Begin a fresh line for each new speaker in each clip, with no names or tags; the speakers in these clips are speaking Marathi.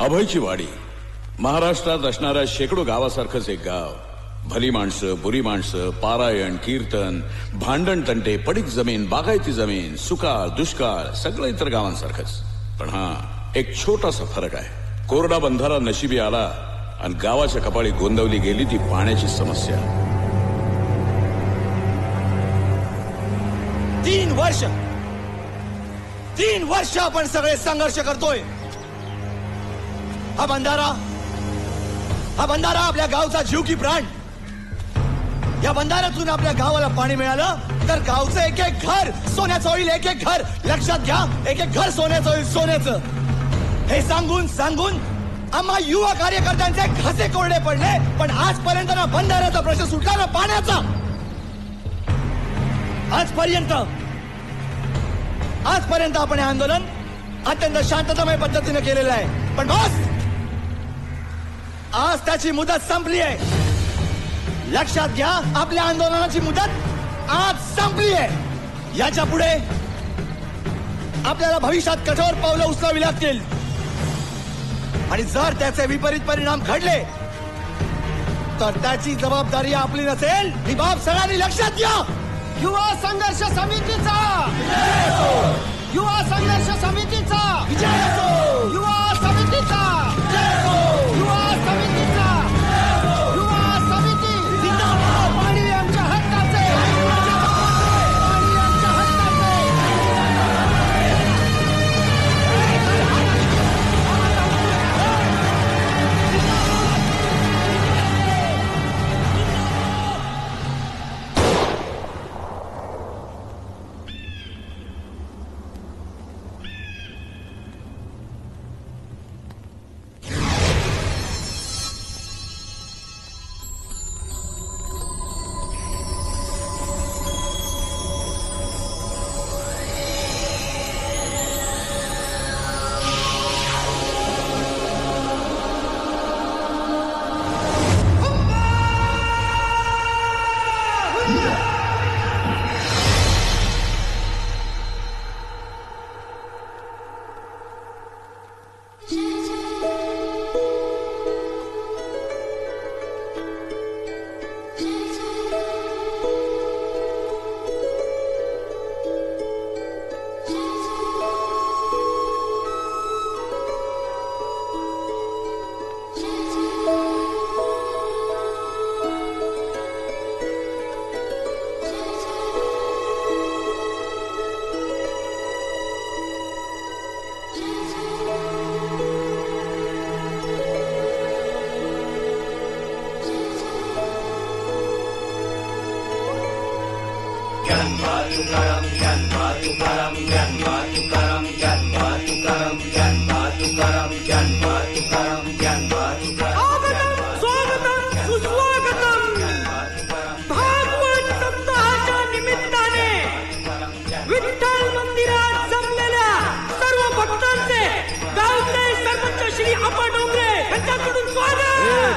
अभयची वाडी महाराष्ट्रात असणाऱ्या शेकडो गावासारखंच एक गाव. भली माणसं, बुरी माणसं, पारायण, कीर्तन, भांडण, तंटे, पडीक जमीन, बागायती जमीन, सुकाळ, दुष्काळ, सगळं इतर गावांसारखंच. पण हा एक छोटासा फरक आहे. कोरडा बंधारा नशिबी आला आणि गावाच्या कपाळी गोंदवली गेली ती पाण्याची समस्या.
3 वर्ष आपण सगळे संघर्ष करतोय. हा बंधारा आपल्या गावचा जीव की प्राण. या बंधाऱ्यातून आपल्या गावाला पाणी मिळालं तर गावचं एक एक घर सोन्याचं होईल. एक एक घर, लक्षात घ्या, एक एक घर सोन्याचं होईल, सोन्याचं. हे सांगून आम्हा युवा कार्यकर्त्यांचे घसे कोरडे पडले. पण आजपर्यंत ना बंधाऱ्याचा प्रश्न सुटला ना पाण्याचा. आजपर्यंत आपण हे आंदोलन अत्यंत शांततामय पद्धतीने केलेलं आहे. पण बस, आज त्याची मुदत संपली आहे. लक्षात घ्या, आपल्या आंदोलनाची मुदत आज संपली आहे. याच्या पुढे आपल्याला भविष्यात कठोर पावलं उचलावी लागतील. आणि जर त्याचे विपरीत परिणाम घडले तर त्याची जबाबदारी आपली नसेल. ही बाब सगळ्यांनी लक्षात घ्या. युवा संघर्ष समितीचा युवा संघर्ष समितीचा युवा समितीचा युवा समितीचा युवा समिती जिंदाबाद. पाणी आमच्या हक्काचे, पाणी आमच्या हक्काचे.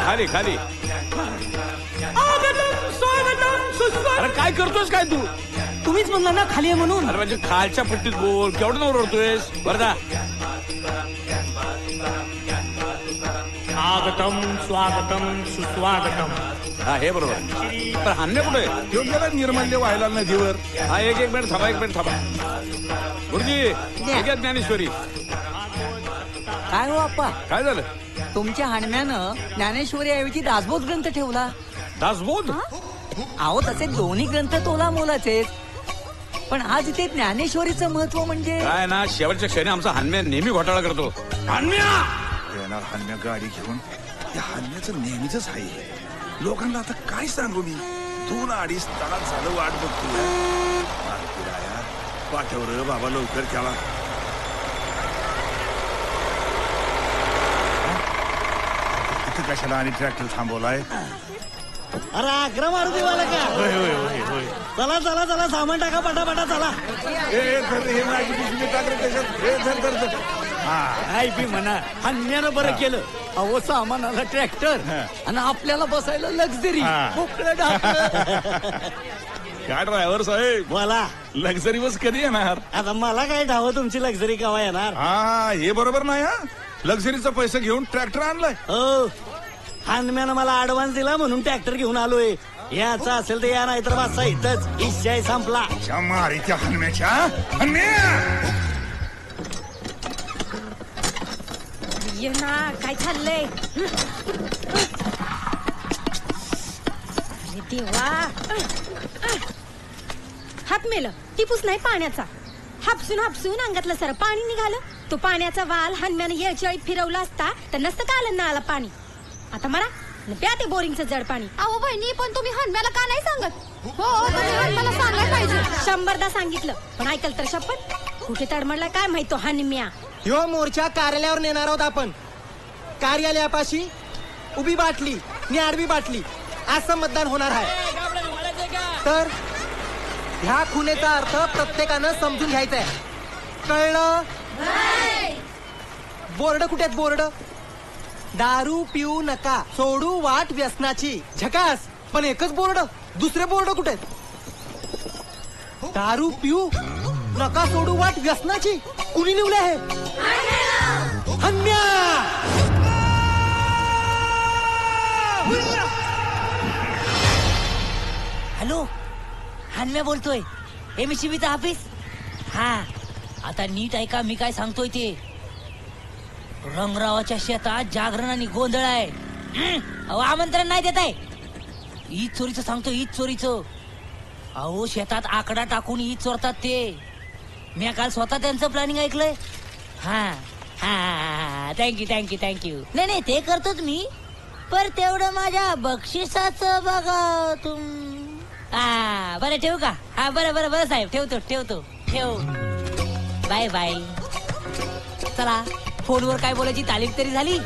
खाली खाली. अरे काय करतोस काय तू?
तुम्हीच म्हणला ना खाली आहे म्हणून.
अरे म्हणजे खालच्या पट्टीत बोल. केवढं नवर ओरतोयस? बरं
आगतम स्वागतम सुस्वागतम.
हा हे बरोबर. तर हान्य कुठे गेला? निर्मल्य व्हायला नदीवर. हा एक मिनिट थांबा. गुरुजी ज्ञानेश्वरी.
काय हो आप्पा,
काय झालं?
तुमच्या हाणम्यानं ज्ञानेश्वरी ऐवजी दासबोध ग्रंथ ठेवला.
दासबोध?
अहो तसे दोन्ही ग्रंथ तोला मोलाचे. पण आज इथे ज्ञानेश्वरीचं महत्व म्हणजे
काय ना, शेवटच्या क्षणी आमचा हान्म्या नेहमी घोटाळा करतो.
येणार हान्म्या गाडी घेऊन. या हान्म्याचं नेहमीच आहे. लोकांना आता काय सांगू मी. 2-2.5 तास झालं वाट बघतोय. पाठव बाबा लवकर त्याला. कशाला आणि ट्रॅक्टर थांबवलाय?
अरे अकरा मारुती वाला का? चला चला चला, सामान टाका पटापटा. चला
काय बी म्हणा, हान्यानं बरं केलं. अहो सामानाला ट्रॅक्टर आणि आपल्याला बसायला लक्झरी.
काय ड्रायव्हर साहेब,
बोला.
लक्झरी बस कधी येणार?
आता मला काय ठाव तुमची लक्झरी केव्हा येणार?
हा हे बरोबर नाही. हा लक्झरीचा पैसा घेऊन ट्रॅक्टर आणलाय.
हो, हनम्यानं मला ऍडव्हान्स दिला म्हणून ट्रॅक्टर घेऊन आलोय. याचा असेल तर या, नाही तर वाचा इथंच विषय संपला.
त्या मारीच्या हनम्याच्या हनम्या.
ये ना, काय चाललंय? अरे देवा, हात मेलं. टिपूस नाही पाण्याचा. हापसून हापसून अंगातलं सारं पाणी निघालं. तो पाण्याचा वाल हनम्यानं येळचळीत फिरवला असता तर नसतं का आलं ना आला पाणी. आता मला प्या ते बोरिंगचं जड पाणी.
अहो बहिणी, पण तुम्ही हनम्याला का नाही सांगत? हो, हनम्याला सांगायला पाहिजे.
100दा सांगितलं पण ऐकल तर शपथ. कुठे तडमडला काय माहित तो हनम्या.
ह्यो मोर्चा कार्यालयावर नेणार आहोत आपण. कार्यालयापाशी उभी बाटली आणि आडवी बाटली असं मतदान होणार आहे. तर ह्या खुनेचा अर्थ प्रत्येकानं समजून घ्यायचा आहे. कळलं? बोर्ड कुठे आहेत? बोर्ड. दारू पिऊ नका, सोडू वाट व्यसनाची. झकास. पण एकच बोर्ड, दुसरे बोर्ड कुठे आहेत? दारू पिऊ नका, सोडू वाट व्यसनाची. कुणी निवले आहे? हन्म्या.
हॅलो, हनम्या बोलतोय. MSCBचा ऑफिस. हा, आता नीट ऐका मी काय सांगतोय ते. रंगरावाच्या शेतात जागरण आणि गोंधळ आहे. अहो, आमंत्रण नाही देत आहे. ईद चोरीचं सांगतो, ईद चोरीचं. अहो, शेतात आकडा टाकून ईद चोरतात ते. मी काल स्वतः त्यांचं प्लॅनिंग ऐकलंय. हा हा, थँक्यू थँक्यू थँक्यू. नाही नाही, ते करतोच मी. पर तेवढं माझ्या बक्षिसाचं बघा हा, बरं ठेवू का? हा, बरं बरं बरं साहेब, ठेवतो ठेवतो ठेव. Bye bye. चला, फोनवर काय बोलायची तालीम तरी झाली.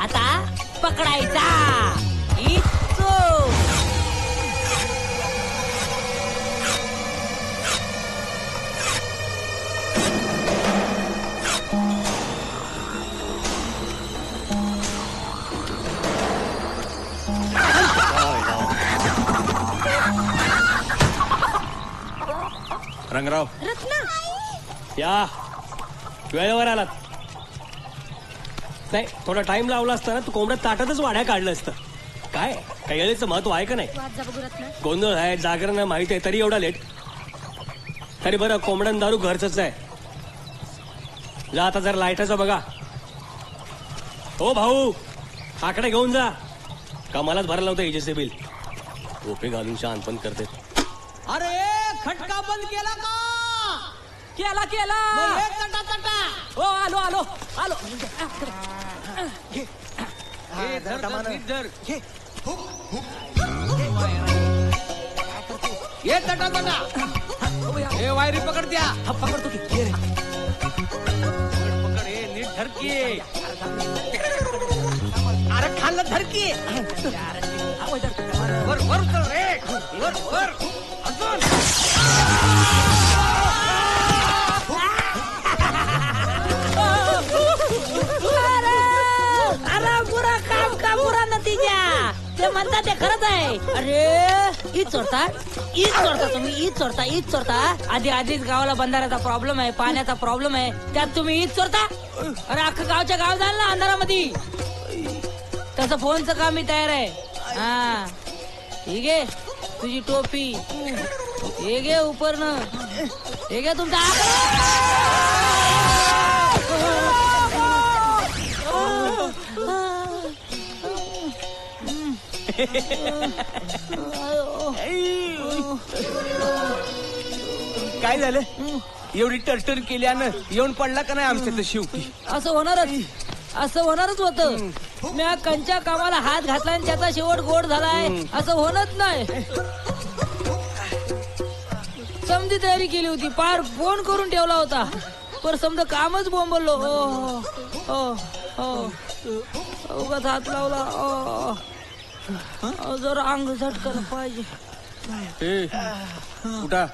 आता पकडायचा इच्छो.
रंगराव,
रत्ना,
या वेळेवर आलात. नाही, थोडा टाइम लावला असता ना तू कोंबड्यात ताटातच वाड्या काढलं असतं. काय काही वेळेचं महत्व आहे का नाही?
वाद जा बघू रत्ना.
गोंधळ आहे, जागरण आहे, माहिती आहे, तरी एवढा लेट. तरी बरं, कोंबड्यान दारू घरच आहे. जा आता जरा लाईटाचा बघा. हो भाऊ, आकडे घेऊन जा. कमालाच भरला होता एजन्सी बिल. ओपे घालून शान पण करते.
अरे खटका बंद केला का?
केला केला.
हो, आलो आलो आलो. ये तटा तटा. हे वायरी पकड द्या.
पकडतो की.
पकड, हे नीट धरकी. अरे खाल्लं धरकी. वर वर कर रे. वर वर अजून.
अरे बुरा काम का बुरा नतीजा. ते म्हणतात ते खरंच आहे. अरे ईद चोरता, ईद चोरता तुम्ही, ईद चोरता, ईद चोरता. आधीच गावाला बंधाऱ्याचा प्रॉब्लेम आहे, पाण्याचा प्रॉब्लेम आहे, त्यात तुम्ही ईद चोरता. अरे अख्खं गावच्या गाव झालं ना अंधारामध्ये. तसं फोनचं काम मी तयार आहे. हा, ठीक आहे. तुझी टोपी हे घे, उपरनं हे घे, तुमचा
काय झालं? एवढी टर्टर केल्यानं येऊन पडला का नाही आमच्या शेवटी?
असं होणारच होतं. मी कंच्या कामाला हात घातला आणि त्याचा शेवट गोड झालाय असं होणच नाही. समधी तयारी केली होती, पार फोन करून ठेवला होता, पर समजा कामच बोंबलो. उगाच हात लावला. जरा अंग झटकन पाहिजे.
कुठं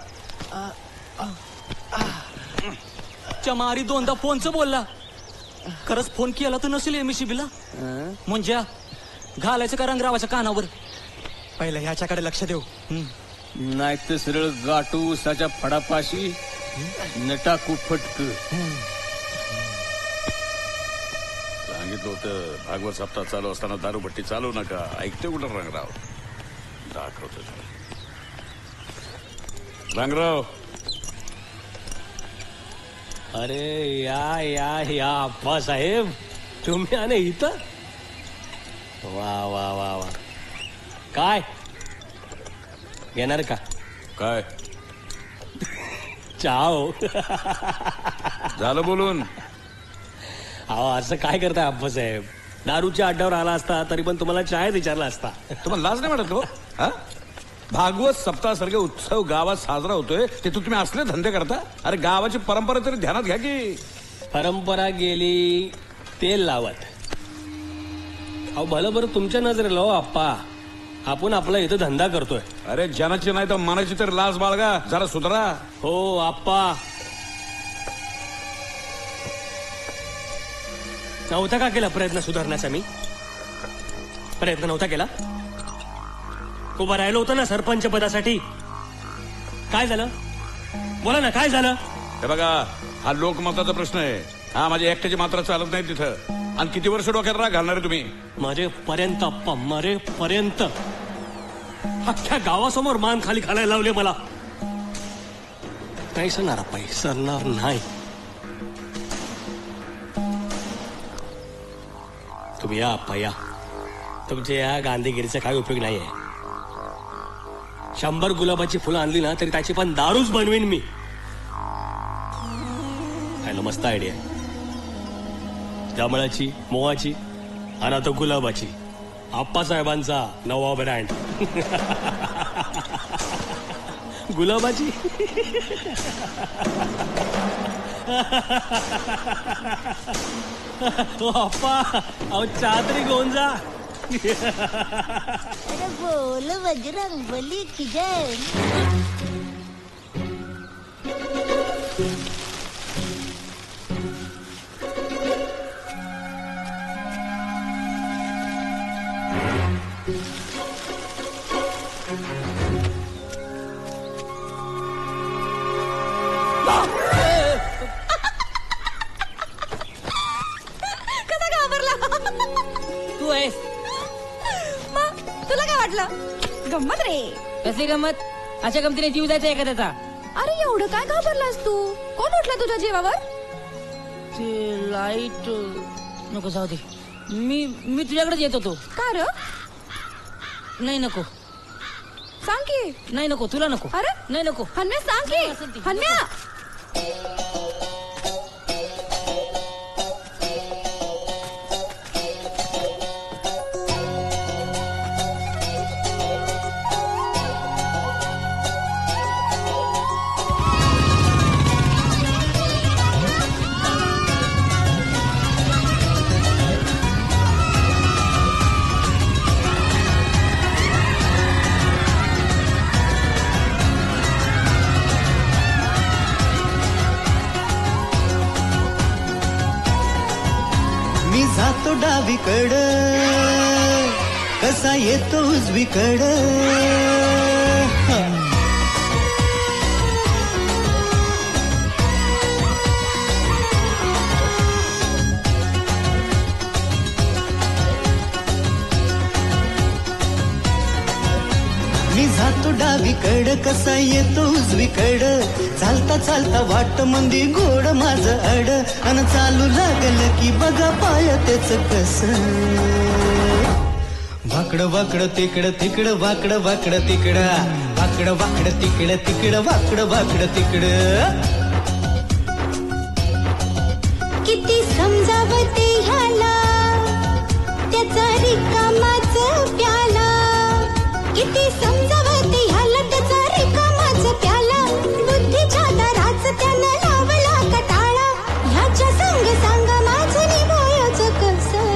चमारी दोनदा फोनचं बोलला. खरंच फोन केला तर नसेल MSCBला. म्हणजे घालायचं का रंगरावाच्या कानावर?
पहिलं ह्याच्याकडे लक्ष देऊ.
नाही तर सरळ गाठू उसाच्या फडापाशी नटाकू फटक.
सांगितलं होतं भागवत सप्ताह चालू असताना दारूभट्टी चालू नका. ऐकते कुठं रंगराव? दाखवतो रंगराव.
अरे या या या अप्पा साहेब, तुम्ही आले इथं? वा वा वा वा. काय घेणार का?
काय
चहा हो.
झालं बोलून?
अहो असं काय करताय अप्पा साहेब? दारूच्या अड्ड्यावर आला असता तरी पण तुम्हाला चायच विचारला असता.
तुम्हाला लाज नाही वाटत हो? हा? भागवत सप्ताह सारखे उत्सव गावात साजरा होतोय, ते तुम्ही असले धंदे करता? अरे गावाची परंपरा तरी ध्यानात घ्या की.
परंपरा गेली तेल लावत. अहो भलं बरं तुमच्या नजरेला हो आप्पा, आपण आपला इथं धंदा करतोय.
अरे जनाची नाही तर मनाची तर लाज बाळगा, जरा सुधारा.
हो आप्पा. नव्हता का केला प्रयत्न सुधारण्याचा? मी प्रयत्न नव्हता केला? उभं राहिलो होतं ना सरपंच पदासाठी. काय झालं? बोला ना, काय झालं?
हे बघा, हा लोकमताचा प्रश्न आहे. हा माझी एकट्याची मात्र चालत नाही तिथं. आणि किती वर्ष डोक्यात राग घालणार आहे तुम्ही?
मरेपर्यंत अप्पा, मरेपर्यंत. अख्ख्या गावासमोर मान खाली घालायला लावले मला. नाही सरणार अप्पा, सरणार नाही. तुम्ही या अप्पा या. तुमच्या या गांधीगिरीचा काही उपयोग नाहीये. 100 गुलाबाची फुलं आणली ना तरी त्याची पण दारूच बनवीन मी. काय मस्त आयडिया. जांभळाची, मोहाची आणि आता गुलाबाची. आप्पासाहेबांचा नवा ब्रँड. गुलाबाची. ओ अप्पा, अहो चादरी घेऊन जा.
अरे बोल बजरंग बली की जय.
कसा घाबरला?
तू आहेस?
मग तुला काय वाटलं? गंमत रे.
कशी गमत? अशा गमतीने जीव जायचा एखाद्याचा.
अरे एवढं काय घाबरलास तू? कोण उठला तुझ्या जीवावर?
ते लाईट नको, जाऊ दे. मी तुझ्याकडेच येत होतो.
का र?
नाही नको.
सांग की.
नाही नको, तुला नको.
अरे
नाही नको.
हन्म्या सांग की. हन्म्या.
मी जातो डावीकडं, कसा येतो उजवीकडं. मी जातो डावीकडं, कसा येतो उजवीकडं. चालता चालता वाट मंदी गोड माझं अड. अन चालू लागलं की बघा पाय त्याच कस. वाकडं वाकडं तिकडं तिकडं, वाकडं वाकडं तिकडं, वाकडं वाकडं तिकडं तिकडं, वाकडं वाकडं तिकडं.
किती समजावते ह्याला त्याचा रिकामाच प्याला. किती समजावते ह्याला त्याचा रिकामाच प्याला. बुद्धीच्या दाराच त्यानं लावला कटाळा. ह्याच्या संग सांग माझं निभायाचं कसं.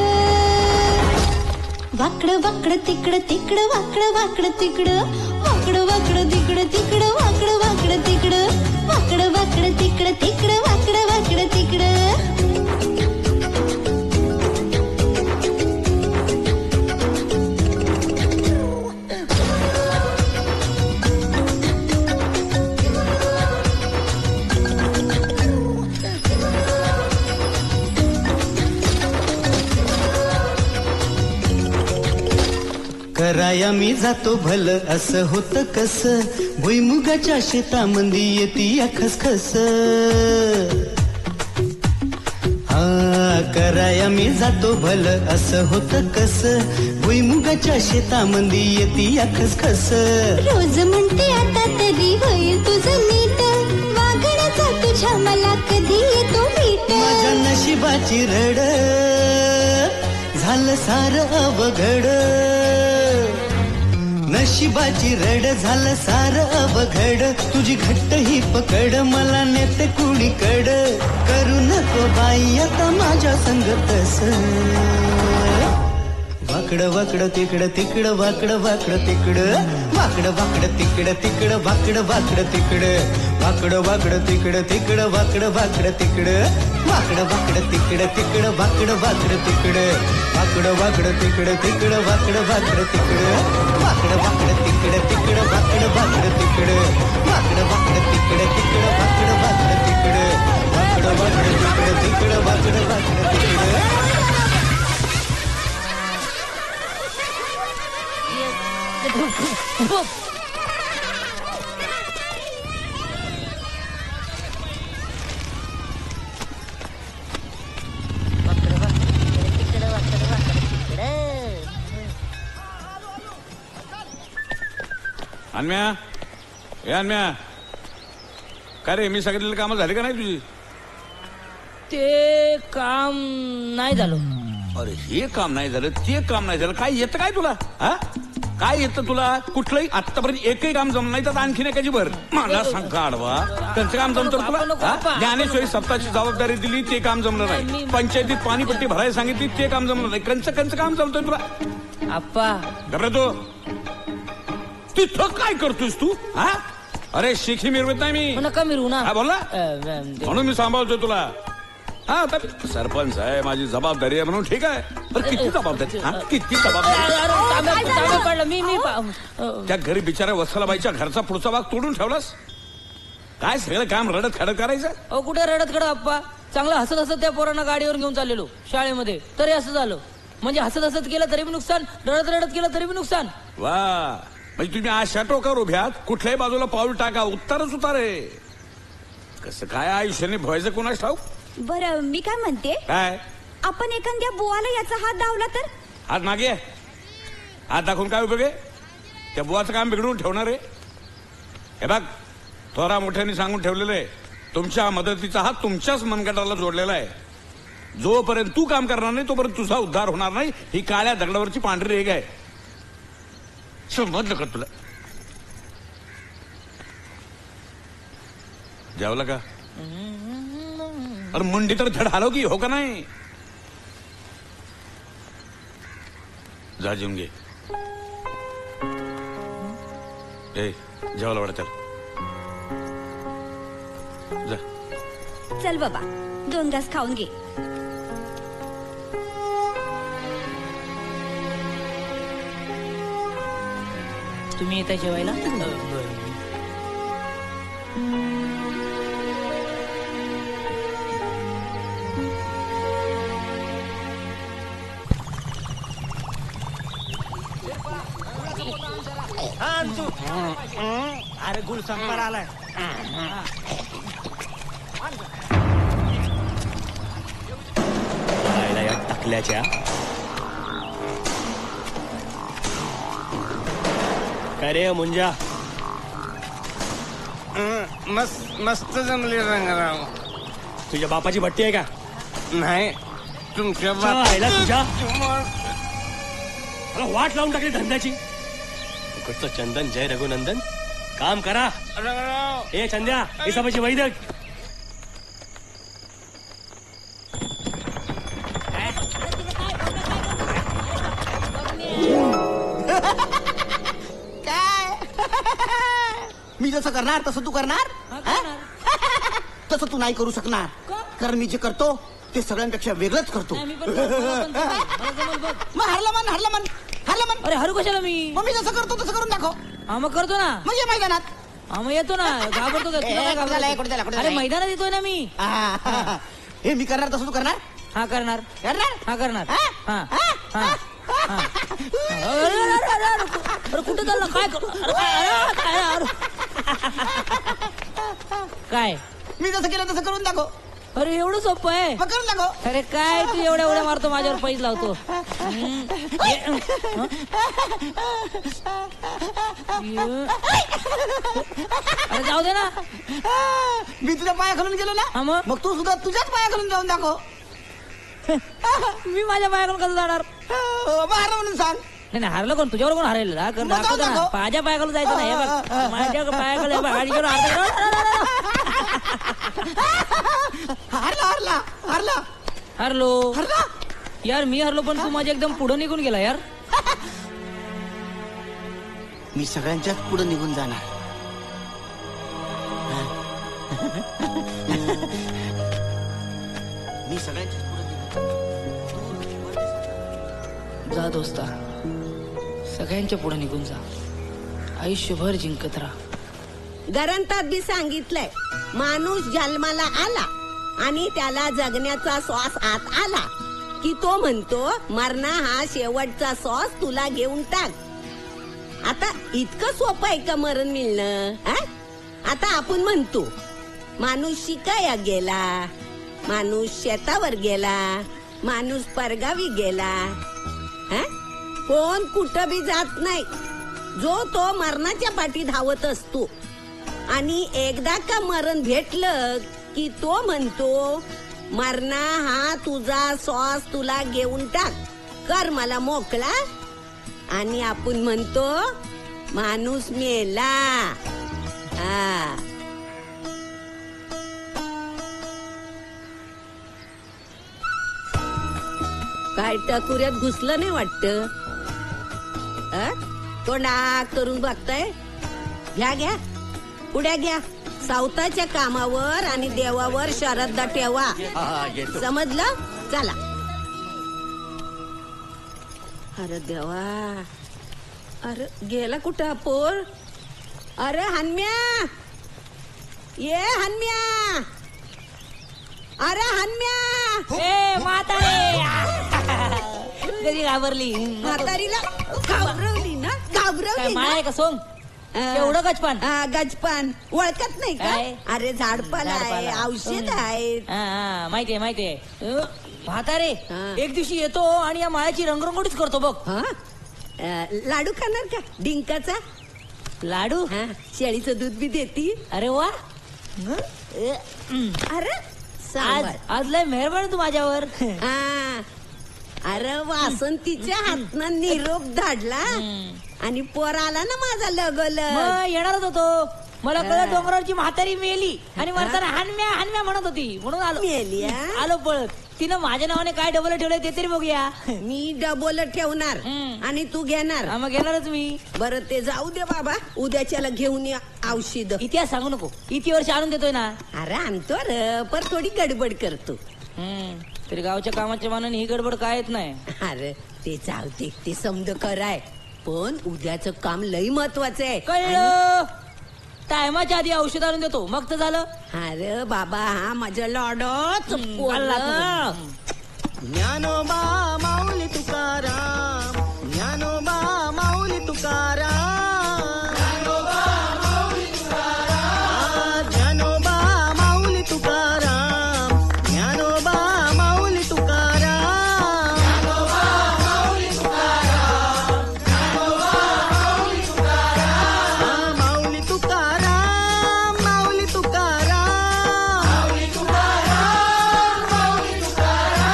वाकडं वाकडं तिकडं तिकडं, वाकडं वाकडं तिकडं, वाकडं वाकडं तिकडं तिकडं, वाकडं वाकडं तिकडं, वाकडं वाकडं तिकडं तिकडं, वाकडं वाकडं तिकडं.
कराया मी जातो भल असं होतं कस भुईमुगाच्या शेतामंदी येती या खसखस हा कराया मी जातो भल असं होतं कस भुईमुगाच्या शेतामंदी येती या खसखस
रोज म्हणते आता तरी होईल तुझं नीट वागण्याचा तुझ्या मला कधी येतो मीट
माझ्या नशिबाची रड झालं सार अवघड नशिबाची रड झालं सार अवघड तुझी घट्ट ही पकड मला नेते कुणीकड करू नको बाई आता माझ्या संगतस वाकडं वाकडं तिकडं तिकडं वाकडं वाकडं तिकडं वाकडं वाकडं तिकडं तिकडं वाकडं वाकडं तिकडं वाकडं वाकडं तिकडं तिकडं वाकडं वाकडं तिकडं वाकडं वाकडं तिकडं तिकडं वाकडं वाकडं तिकडं वाकडं वाकडं तिकडं तिकडं वाकडं वाकडं तिकडं वाकडं वाकडं तिकडं तिकडं वाकडं वाकडं तिकडं वाकडं वाकडं तिकडं तिकडं वाकडं वाकडं तिकडं वाकडं वाकडं तिकडं तिकडं वाकडं वाकडं तिकडं
अन्म्या ए अन्म्या काय रे मी सांगितलेली कामं झाली का नाही तुझी
ते काम नाही झालं
अरे हे काम नाही झालं ते काम नाही झालं काय येतं काय तुला हा काय येतं तुला कुठलंही आतापर्यंत एकही काम जमलं नाही तर आणखीन एकाची भर मला सांग का आडवा त्यांचं काम जमतं तुला ज्ञानेश्वरी सप्ताची जबाबदारी दिली ते काम जमलं नाही पंचायतीत पाणीपट्टी भरायला सांगितली ते काम जमलं नाही कंच काम जमतंय तुला
आप्पा
घबरा तो तिथं काय करतोस तू हा अरे शिखी मिरवत नाही मी
नका मिरू ना
बोला म्हणून मी सांभाळतोय तुला हा आता सरपंच आहे माझी जबाबदारी आहे म्हणून ठीक आहे पण किती जबाबदारी किती जबाबदारी
पडलं मी
त्या घरी बिचाऱ्या वत्सलाबाईच्या घरचा पुढचा भाग तोडून ठेवलास काय सगळं काम रडत खडत करायचं
अहो कुठे रडत खडत आप्पा चांगलं हसत हसत त्या पोरांना गाडीवर घेऊन चाललेलो शाळेमध्ये तरी असं झालं म्हणजे हसत हसत केलं तरी बी नुकसान रडत रडत केलं तरी बी नुकसान
वा म्हणजे तुम्ही अशा टोकावर उभ्यात कुठल्याही बाजूला पाऊल टाका उत्तरच उतारे कसं काय आयुष्याने भवायचं कोणाच ठाऊक
बरं मी काय म्हणते
काय
आपण एखाद्या बुवाला याचा हात दावला तर
हात मागे हात दाखवून काय उपयोग आहे त्या बुवाचं काम बिघडवून ठेवणार आहे हे बघ थोरा मोठ्याने सांगून ठेवलेलं आहे तुमच्या मदतीचा हात तुमच्याच मनगटाला जोडलेला आहे जोपर्यंत तू काम करणार नाही तोपर्यंत तुझा उद्धार होणार नाही ही काळ्या दगडावरची पांढरी रेघ आहे समजलं का तुला जेवलं का अरे मुंडी तर धड हलव की हो का नाही जा जेवून घे ए जेवायला वाढ चल जा
चल बाबा 2 घास खाऊन घे
तुम्ही येता जेवायला
अरे गुल संपार आलाय
टाकल्याच्या काय रे मुंजा
मस्त जमले रंगराव
तुझ्या बापाची भट्टी आहे का
नाही तुमच्या
तुझ्या मला वाट लावून टाकली धंद्याची फुकटचं चंदन जय रघुनंदन काम करा हे चंद्या हिसाबाची वैदक
मी जसं करणार तसं तू करणार तसं तू नाही करू शकणार कारण मी जे करतो ते सगळ्यांपेक्षा वेगळंच करतो
अरे हरू कशाला मी
मग मी जसं करतो तसं करून दाखव
हा मग करतो ना
मग ये मैदानात
हा मग येतो ना घाबरतो का तुला काय घाबरतो? अरे मैदानात येतोय ना मी
हे मी करणार तसं तू करणार
हा करणार
करणार
हा करणार हा अरे कुठं चाललं काय करू काय
मी जसं केलं तसं करून दाखव.
अरे एवढं सोपं आहे.
मग करून दाखव.
अरे काय तू एवढ्या उड्या मारतो माझ्यावर पैज लावतो. अरे जाऊ दे ना.
मी तुझ्या पाया खालून गेलो ना मग तू सुद्धा तुझ्याच पाया खालून जाऊन दाखव.
मी माझ्या पायाकडून कसं जाणार.
बाहेर म्हणून सांग.
नाही हारलं कोण तुझ्यावर कोण हारेल दाखवतो ना. माझ्या पायाकडून जायचं नाही माझ्या पायाकडे
हारला
हरलो यार मी हरलो पण तू माझ्या एकदम पुढे निघून गेला यार.
मी सगळ्यांच्याच पुढे निघून जाणार. मी सगळ्यांच्याच पुढे
जा दोस्ता सगळ्यांच्या पुढे निघून जा. आयुष्यभर जिंकत राहा.
ग्रंथात बी सांगितलंय माणूस जन्माला आला आणि त्याला जगण्याचा श्वास आत आला की तो म्हणतो मरणा हा शेवटचा श्वास तुला घेऊन टाक. आता इतकं सोपं आहे का मरण मिळणं. आता आपण म्हणतो माणूस शिकाया गेला, माणूस शेतावर गेला, माणूस परगावी गेला. कोण कुठं बी जात नाही. जो तो मरणाच्या पाठी धावत असतो आणि एकदा का मरण भेटलं की तो म्हणतो मरणा हा तुझा श्वास तुला घेऊन टाक, कर मला मोकळा. आणि आपण म्हणतो माणूस मेला. काय टकुऱ्यात घुसलं नाही वाटत. तोंडाक करून बघताय. घ्या पुढ्या घ्या. सावताच्या कामावर आणि देवावर श्रद्धा ठेवा. समजलं. चला. अरे देवा. अरे गेला कुठं पोर. अरे हन्म्या ये हन्म्या. अरे हन्म्या.
कधी घाबरली.
म्हातारीला घाबरवली ना. घाबरवली
माय का सोंग एवढं गजपान.
गजपान ओळखत नाही का. अरे झाडपाला आहे, औषध आहे.
माहितीये म्हातारे एक दिवशी येतो आणि या माळ्याची रंगरंगोटीच करतो बघ.
लाडू खाणार का डिंकाचा.
लाडू
शेळीचं दूध बी देती.
अरे वा.
अरे
आज लय मेहरबान तू माझ्यावर.
अरे वासंतीच्या हातनं निरोप धाडला आणि पोर आला ना माझा लगल.
येणारच होतो. मला कळलं डोंगरावरची म्हातारी मेली आणि म्हणताना हानम्या म्हणत होती म्हणून आलो.
मेली
आलो पळत. तिनं माझ्या नावाने काय डबल ठेवलंय ते तरी बघूया.
मी डबल ठेवणार आणि तू घेणार.
मग घेणारच मी.
बरं ते जाऊ दे बाबा. उद्याच्याला घेऊन या औषध.
इतिहास सांगू नको. इति वर्ष आणून देतोय ना.
अरे आणतो र पर थोडी गडबड करतो.
तरी गावच्या कामाच्या मानाने ही गडबड काय येत नाही.
अरे ते जाऊ दे. ते समज कराय पण उद्याचं काम लई महत्वाचं आहे.
कळलं. टायमाच्या आधी औषध आणून देतो मग तर झालं.
अरे बाबा हा माझ्या लॉडच.
ज्ञानोबा माऊली तुकाराम. ज्ञानोबा माऊली तुकाराम. ज्ञानोबा माऊली तुकाराम. ज्ञानोबा माऊली तुकाराम. ज्ञानोबा माऊली तुकाराम. ज्ञानोबा माऊली तुकाराम. ज्ञानोबा माऊली तुकाराम. माऊली तुकाराम. माऊली तुकाराम. माऊली तुकाराम. माऊली तुकाराम.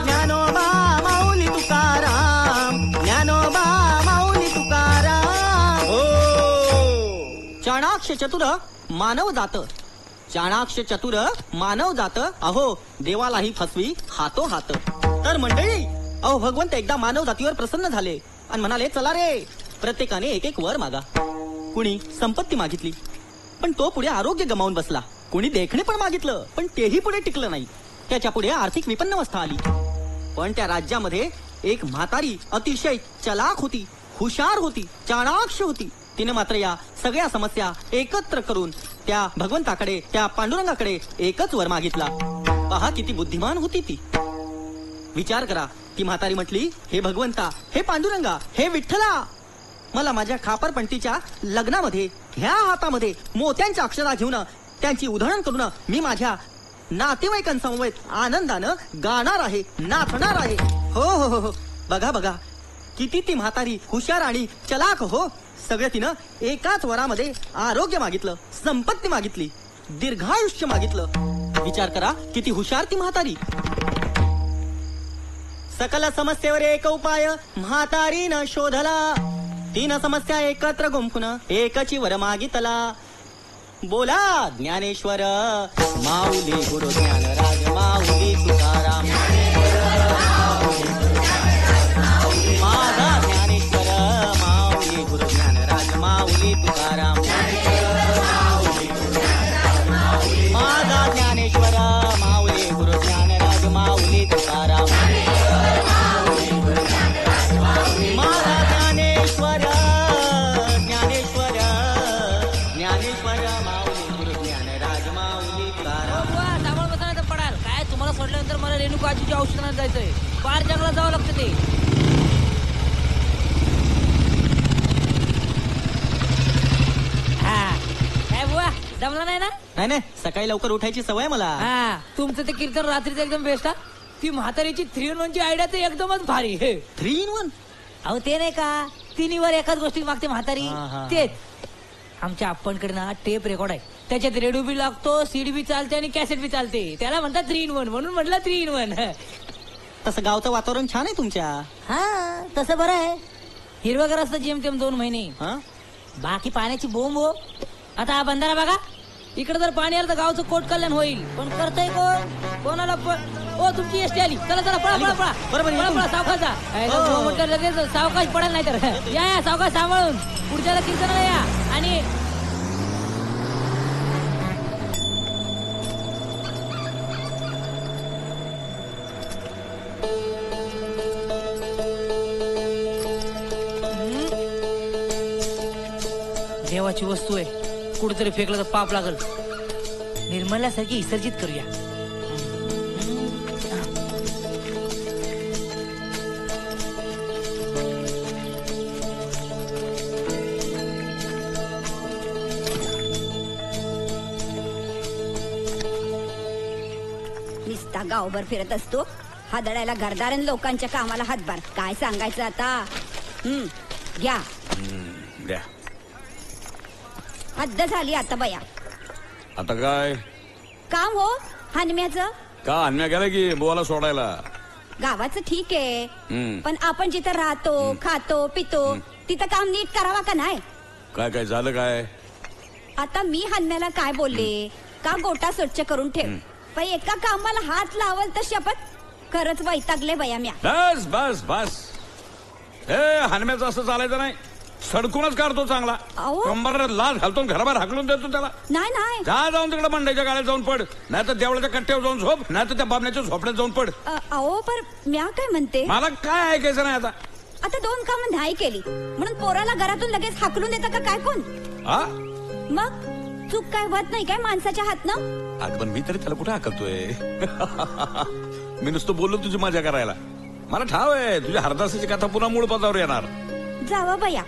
ज्ञानोबा माऊली तुकाराम. ज्ञानोबा माऊली तुकाराम. चाणाक्ष चतुर मानव जात. चाणाक्ष चतुर मानव जात. अहो देवालाही फसवी हातो हात. तर मंडळी अहो भगवंत एकदा मानव जातीवर प्रसन्न झाले आणि म्हणाले चला रे प्रत्येकाने एक एक वर मागा. कुणी संपत्ती मागितली पण तो पुढे आरोग्य गमावून बसला. कुणी देखणे पण मागितलं पण तेही पुढे टिकलं नाही. त्याच्या पुढे आर्थिक विपन्नावस्था आली. पण त्या राज्यामध्ये एक म्हातारी अतिशय चलाख होती, हुशार होती, चाणाक्ष होती. तिने मात्र या सगळ्या समस्या एकत्र करून त्या भगवंताकडे त्या पांडुरंगाकडे एकच वर मागितला. पहा किती बुद्धिमान होती ती. विचार करा ती म्हातारी म्हटली, हे भगवंता, हे पांडुरंगा, हे विठ्ठला, मला माझ्या खापरपंटीच्या लग्नामध्ये ह्या हातामध्ये मोत्यांच्या अक्षरा घेऊन त्यांची उधळण करून मी माझ्या नातेवाईकांसमवेत आनंदानं गाणार आहे, नाचणार आहे. हो हो हो हो, बघा बघा किती ती म्हातारी हुशार आणि चलाक. हो, सगळं तिनं एकाच वरामध्ये आरोग्य मागितलं, संपत्ती मागितली, दीर्घायुष्य मागितलं. विचार करा किती हुशार ती म्हातारी. सकल समस्येवर एक उपाय म्हातारीनं शोधला, 3 समस्या एकत्र गुंफून एकची वर मागितला. बोला ज्ञानेश्वर माऊली गुरु ज्ञानराज माऊली तुकाराम. माझा ज्ञानेश्वर माऊली गुरु ज्ञानराज माऊली तुकाराम. माझा ज्ञानेश्वर माऊली गुरु ज्ञानराज माऊली तुकाराम. माझा ज्ञानेश्वर ज्ञानेश्वर ज्ञानेश्वर माऊली गुरु ज्ञानराज माऊली तुकाराम.
सामान बसणार तर पडाल काय. तुम्हाला सोडल्यानंतर मला रेणुका आजीच्या औषधात जायचंय. पार जंगलात जावं लागतं ते. काय बुवा जमला नाही ना.
नाही नाही, सकाळी लवकर उठायची सवय मला.
हा, तुमचं ते कीर्तन रात्रीचं एकदम बेस्ट. हा, ती म्हातारीची 3-in-1 ची आयडिया तर एकदमच भारी.
3-in-1?
अहो ते नाही का, 3वर एकाच गोष्टी मागते म्हातारी.
हा, हा.
तेच आमच्या आपणकडे ना टेप रेकॉर्ड आहे, त्याच्यात रेडिओ बी लागतो, सीडी बी चालते आणि कॅसेट बी चालते. त्याला म्हणतात 3-in-1, म्हणून म्हटलं 3-in-1.
तसं गावचं वातावरण छान आहे तुमच्या.
हा, तसं बरं आहे. हिरवगार असतं जेमतेम 2 महिने. बाकी पाण्याची बोंब हो. आता हा बंधारा बघा, इकडे जर पाणी आलं तर गावचं कोट कल्याण होईल. पण करतय कोण, कोणाला ओ तुमची एसटी आली. चला चला पळा पळा पळा. बरोबर पळा सावकाश जा. म्हटलं लगेच सावकाश पडेल नाही तर. या सावकाश सांभाळून पुढच्याला कीर्तनाला या. आणि देवाची वस्तू आहे, कुठेतरी फेकलं तर पाप लागल. निर्मल्यासारखी विसर्जित करूया.
निस्ता गावभर फिरत असतो, हादळायला घरदार लोकांच्या कामाला हातभार. काय सांगायचं आता. घ्या
द्या.
हद्द झाली आता बया.
आता काय
काम हो हनम्याचं.
का अन्या गेला की बोला सोडायला.
गावाचं ठीक आहे, पण आपण जिथं राहतो, खातो, पितो, तिथं काम नीट करावा का नाही.
काय काय झालं काय.
आता मी हनम्याला काय बोलले का, गोटा स्वच्छ करून ठेव, पण एका कामाला हात लावल तर शपथ खरंच वैतागले बया म्या.
बस बस बस. हे हनम्याचं असं चालायचं नाही. सडकूनच काढतो चांगला. कंबरला लाज घालतो, घराबाहेर हाकलून देतो त्याला.
नाही नाही,
जा जाऊन तिकडे मंडईच्या गाड्यात जाऊन पड, नाही तर देवळाच्या कट्ट्यावर जाऊन झोप, नाही तर त्या बाबण्याच्या झोपड्यात जाऊन पड.
अहो पण म्या काय म्हणते,
मला काय ऐकायचं नाही आता.
आता 2 कामं नाही केली म्हणून पोराला घरातून लगेच हाकलून देता का काय कोण. मग चूक काय होत नाही काय माणसाच्या हातनं.
अगं पण मी तरी त्याला कुठे हाकलतोय. मी नुसतं बोललो तुझी मजा करायला. मला ठाव आहे तुझ्या हरदासाची कथा पुन्हा मूळ पदावर येणार.
जावा बया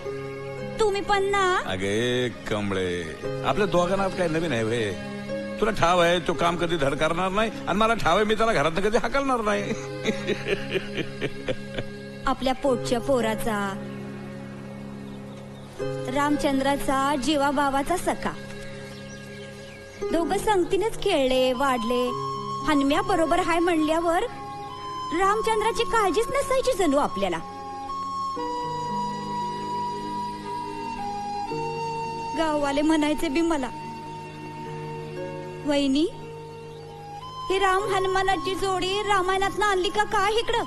तुम्ही पण ना.
अगे कमळे, आपल्या दोघांना काय नवीन आहे वे. तुला ठाव आहे तो काम कधी धड करणार नाही, आणि मला ठाव आहे मी त्याला घरात कधी हाकलणार नाही.
आपल्या पोटच्या पोराचा, रामचंद्राचा, जीवा बाबाचा सखा, दोघं संगतीनेच खेळले वाढले. हनम्या बरोबर हाय म्हणल्यावर रामचंद्राची काळजीच नसायची जणू आपल्याला. गाववाले म्हणायचे बी मला, वहिनी ही राम हनुमानाची जोडी रामायणात आणली का काय इकडं.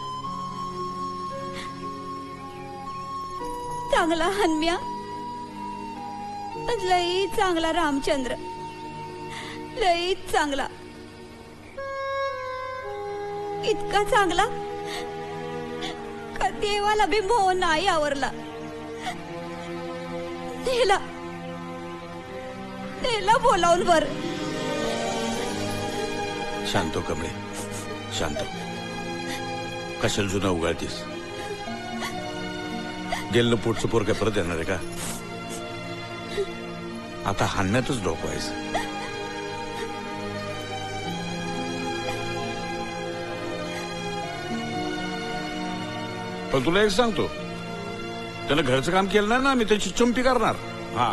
चांगला हनम्या, लई चांगला रामचंद्र, लई चांगला, इतका चांगला का देवाला बी मोह नाही आवरला. नेला बोलावून वर.
शांत कमळे, शांत. कशाला जुना उगाळतीस? गेलं पोटचं पोर काय परत येणार आहे का? आता हाणण्यातच डोकवायचं. पण तुला एक सांगतो, त्यानं घरचं काम केलं नाही ना, मी त्याची चुंपी करणार. हा,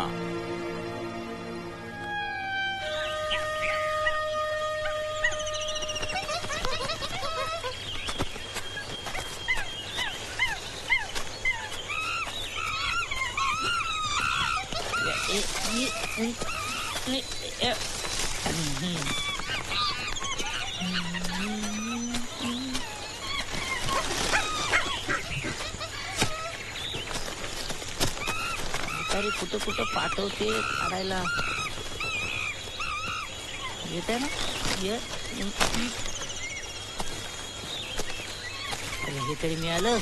अरे कुठं कुठं पाठवते काढायला. येत आहे ना? अरे हे तरी मिळालं.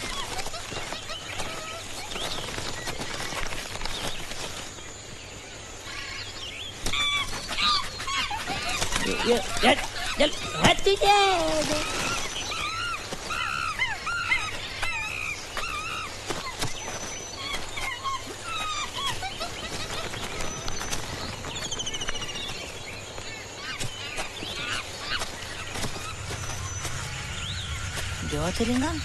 देवाचं रिंगण.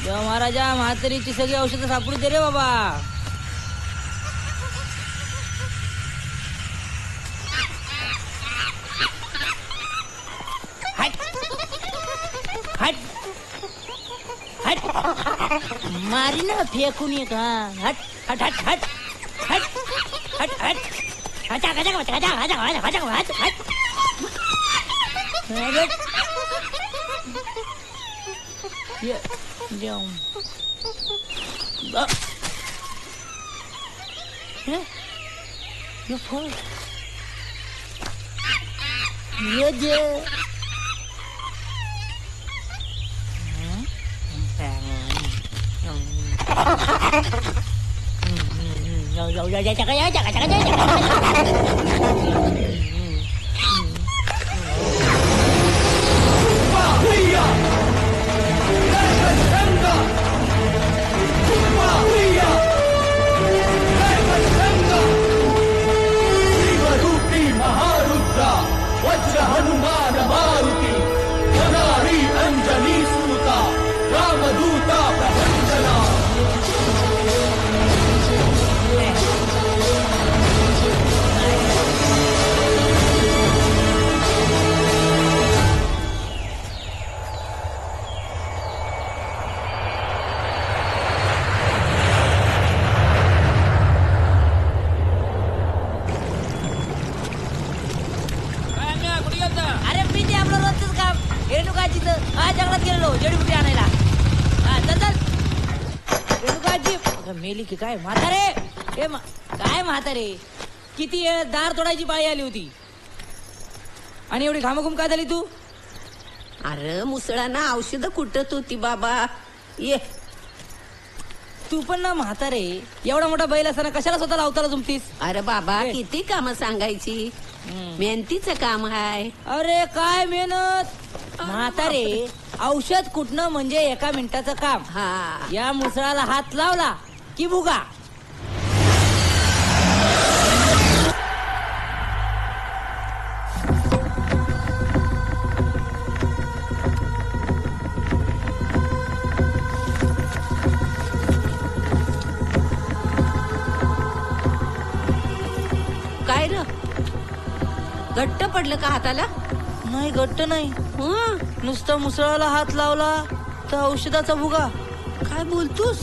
देवा महाराजा, म्हातारीची सगळी औषधं सापडू दे रे बाबा. हट हट हट मारी ना फेकून ये का. हट हट हट हट हट हट हट हटा हटा हटा हटा हटा हटा हट हट. ये जाऊं ये फळ ये जे
महारुद्रा वज्र हनुमान मारुती वनारी अंजनी सूता रामदूता प्रभंजना.
अरे मी ते आपलं रोजच काम रेणुकाजीच जंगलात गेलो जडीबुटी आणायला. हा चल चल. रेणुकाजी मेली की काय म्हातारे? काय म्हातारे, किती वेळ दार तोडायची पाळी आली होती आणि एवढी घामाघूम काय झाली तू?
अरे मुसळांना औषधं कुटत होती बाबा. ये
तू पण ना म्हातारे, एवढा मोठा बैल असताना कशाला स्वतःला अवताला जुमतीस?
अरे बाबा किती काम सांगायची, मेहनतीचं काम आहे.
अरे काय मेहनत म्हातारे. औषध कुटणं म्हणजे एका मिनिटाचं काम.
हा
या मुसळाला हात लावला की भुगा.
काय र घट्ट पडलं का हाताला?
नाही घट्ट नाही, नुसतं मुसळाला हात लावला तर औषधाचा भुगा.
काय बोलतोस?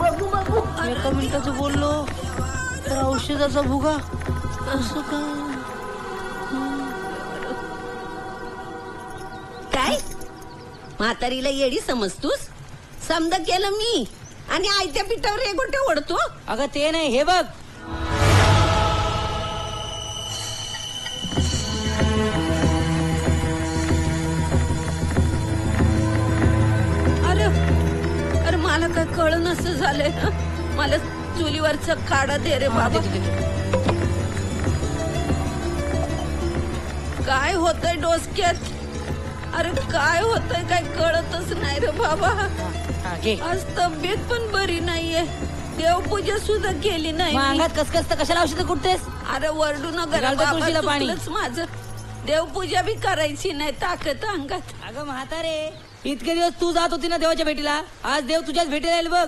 एका मिनिटाचं बोललो तर औषधाचा भुगा. असं
काय म्हातारीला येडी समजतोस? समजा केलं मी आणि आयत्या पिठावर एक गोटे ओढतो.
अगं ते नाही, हे बघ.
अरे मला काय कळ नसं झालंय ना. मला चुलीवरच काढा दे रे बाबा. काय होतंय डोसक्यात? अरे काय होतंय काय कळतच नाही रे बाबा. आज तब्येत पण बरी नाहीये. देवपूजा सुद्धा केली नाही.
अंगात कसकस तर कशाला औषध कुठतेस?
अरे वरडू नगर माझं. देवपूजा बी करायची नाही ताकद अंगात.
अगं म्हातारे, इतके दिवस तू जात होती ना देवाच्या भेटीला, आज देव तुझ्याच भेटीला येईल बघ.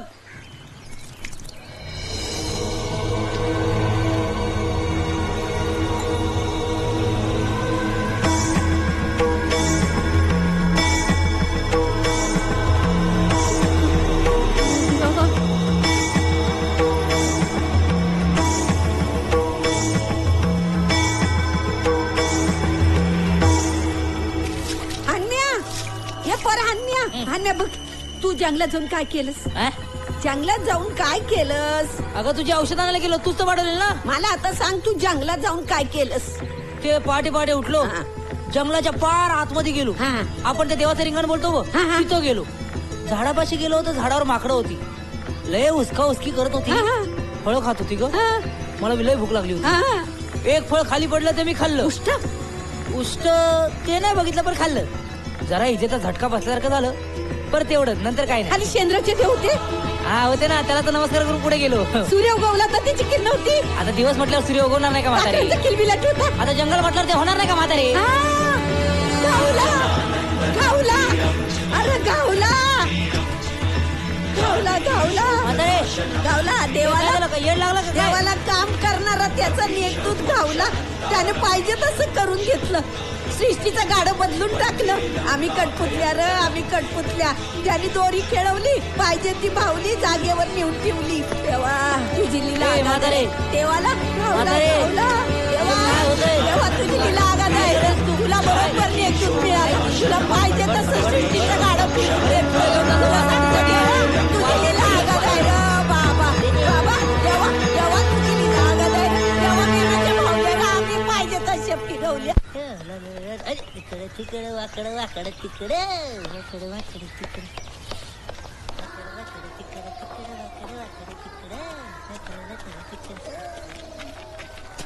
बघ, तू जंगलात जाऊन काय केलंस? जंगलात जाऊन काय केलंस?
अगं तुझी औषध आणायला गेलो, तूच तर वाढवलेलं ना.
मला आता सांग, तू जंगलात जाऊन काय केलंस?
ते पहाटे पहाटे उठलो, जंगलाच्या पार आतमध्ये गेलो. आपण त्या देवाचं रिंगण बोलतो तिथं गेलो. झाडापाशी गेलो तर झाडावर माकडं होती, लय उसका उसकी करत होती, फळं खात होती ग. मला लय भूक लागली होती. एक फळ खाली पडलं ते मी खाल्लं. उष्ट ते नाही बघितलं पण खाल्लं. जरा इजेचा झटका बसल्यासारखं झालं, पर तेवढंच, नंतर काय नाही.
खाली शेंद्राचे ते होते.
हा होते ना, त्याला तर नमस्कार करून पुढे गेलो.
सूर्य उगवला तर त्याची किरण नव्हती.
आता दिवस म्हटल्यावर सूर्य उगवणार नाही का म्हातारे? आता जंगल म्हटल्यावर ते होणार नाही का म्हातारे?
गावला गावला, अरे गावला गावला गावला गावला. देवाला काम करणारा त्याचा नेतृत्व गावला. त्याने पाहिजे तसं करून घेतलं. सृष्टीचं गाडं बदलून टाकलं. आम्ही कटपुतल्या र, आम्ही कटपुतल्या. त्याने दोरी खेळवली, पाहिजे ती भावली, जागेवर नेऊन ठेवली. तेव्हा तुझी लीला देवाला तेव्हा तुझी लीला आगा नाही. तुला बरोबर नेतृत्व मिळालं. तुला पाहिजे तसं सृष्टीचं गाडं तुझी लीला आगा नाही र बाबा. बाबा तेव्हा तेव्हा तुझी लीला आगा नाही. तेव्हा मेनाच्या भावल्याला आम्ही पाहिजे तशा फिरवल्या.
तिकडे तिकडे वाकडं वाकडं तिकडे वाकडं वाकडं तिकडे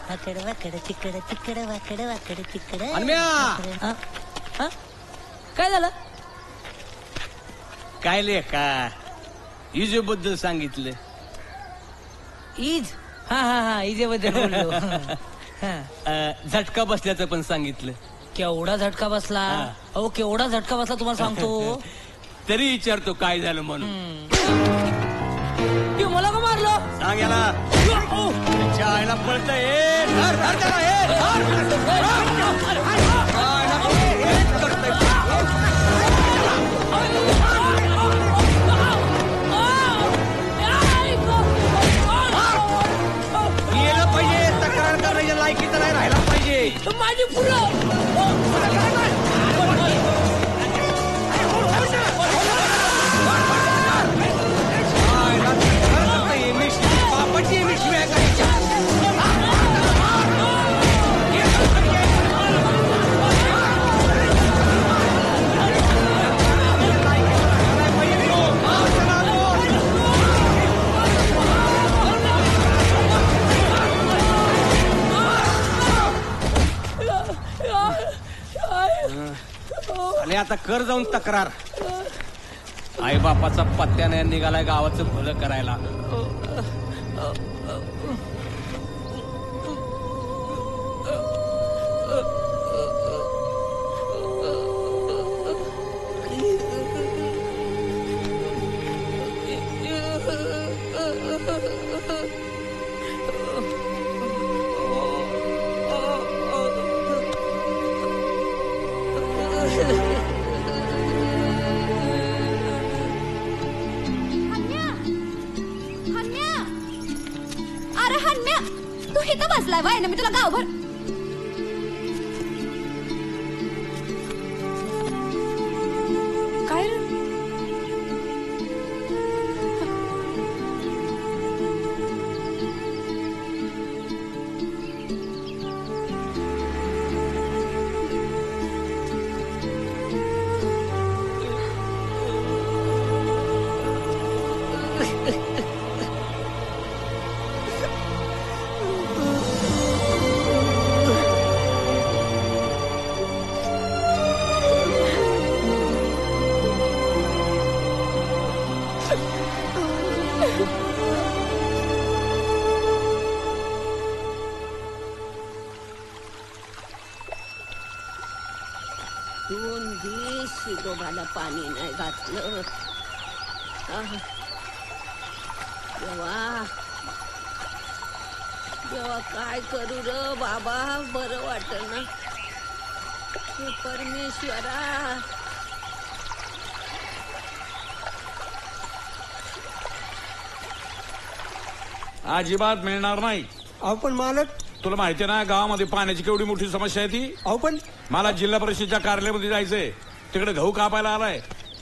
वाकडं वाकडं तिकडे तिकडे वाकडं वाकडं तिकडे. काय झालं?
काय लेखा इजेबद्दल सांगितलं.
ईज? हा हा हा, इजेबद्दल बोललो.
झटका बसल्याचं पण सांगितलं.
केवढा झटका बसला? अहो केवढा झटका बसला तुम्हाला सांगतो.
तरी विचारतो काय झालं म्हणून.
मला का मारलं?
सांग याला. आईला पळतंय. गेलं पाहिजे, तक्रार करायच्या लायकीचं नाही राहायला पाहिजे.
माझी पुरं
आणि आता कर जाऊन तक्रार. आई बापाचा पत्त्याने निघालाय गावाचं भलं करायला.
बसलाय बाय ना, मी तुला गावभर काय रे?
झालं पाणी नाही घातलं. देवा देवा काय करू र बाबा, बरं वाटत ना. हे परमेश्वरा
अजिबात मिळणार नाही.
अहो पण मालक,
तुला माहिती ना गावामध्ये पाण्याची केवढी मोठी समस्या आहे ती.
अहो पण
मला जिल्हा परिषदेच्या कार्यालयामध्ये जायचंय, तिकडे गहू कापायला आलाय.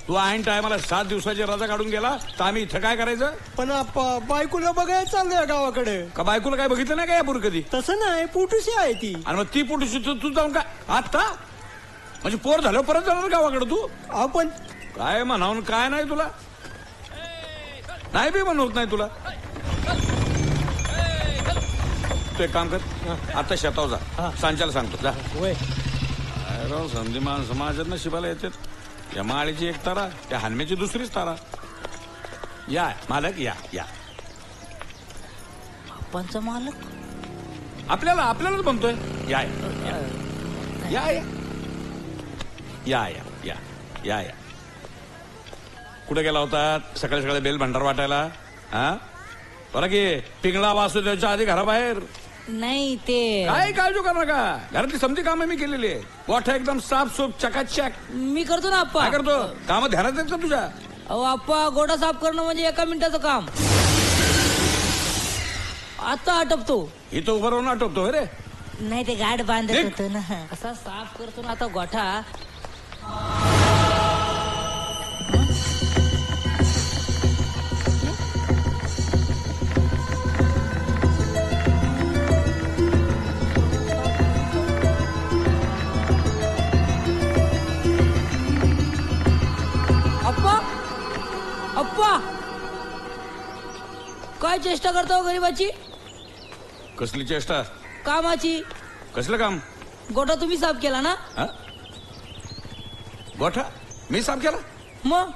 तू ऐन टायमाला 7 दिवसाची रजा काढून गेला तर आम्ही इथं काय करायचं?
पण बायकोला बघायला चाललंय गावाकडे.
का बायकोला काय बघितलं नाही का यापूर्वी कधी?
तसं नाही, पोटूशी आहे ती.
आणि मग ती पोटूशी तू जाऊन काय आता म्हणजे पोर झालं परत जाणार गावाकडे तू?
अहो पण
काय म्हणावून काय नाही तुला, नाही बी म्हणत नाही तुला. तू एक काम कर, आता शेताव जा, सांच्याला सांगतो जा. राव संधिमान समाजात नशिबाला येते. या माळीची एक तारा, त्या हानम्याची दुसरीच तारा. या मालक या या.
पंच मालक
आपल्यालाच म्हणतोय. या या या या या या या. कुठे गेला होता सकाळी सकाळी बेल भंडार वाटायला? हा बरं की पिंगळा वासुदेवच्या आधी घराबाहेर
नाही ते
काय काळजी करू नका, घरातली समजी कामं मी केलेली आहे. गोठा एकदम साफसूफ चकाचक
मी करतो ना आप्पा.
काय करतो? काम ध्यानात येत का तुझ्या?
अहो आप्पा, गोडा साफ करणं म्हणजे 1 मिनिटाचं काम. आता आटपतो.
इथं उभं राहून आटोपतो रे.
नाही ते गाठ बांधत होतो ना, असा साफ करतो ना आता गोठा. अप्पा काय चेष्टा करतो गरीबाची?
कसली चेष्टा?
कामाची.
कसलं काम?
गोठा तुम्ही साफ केला ना?
गोठा मी साफ केला?
मग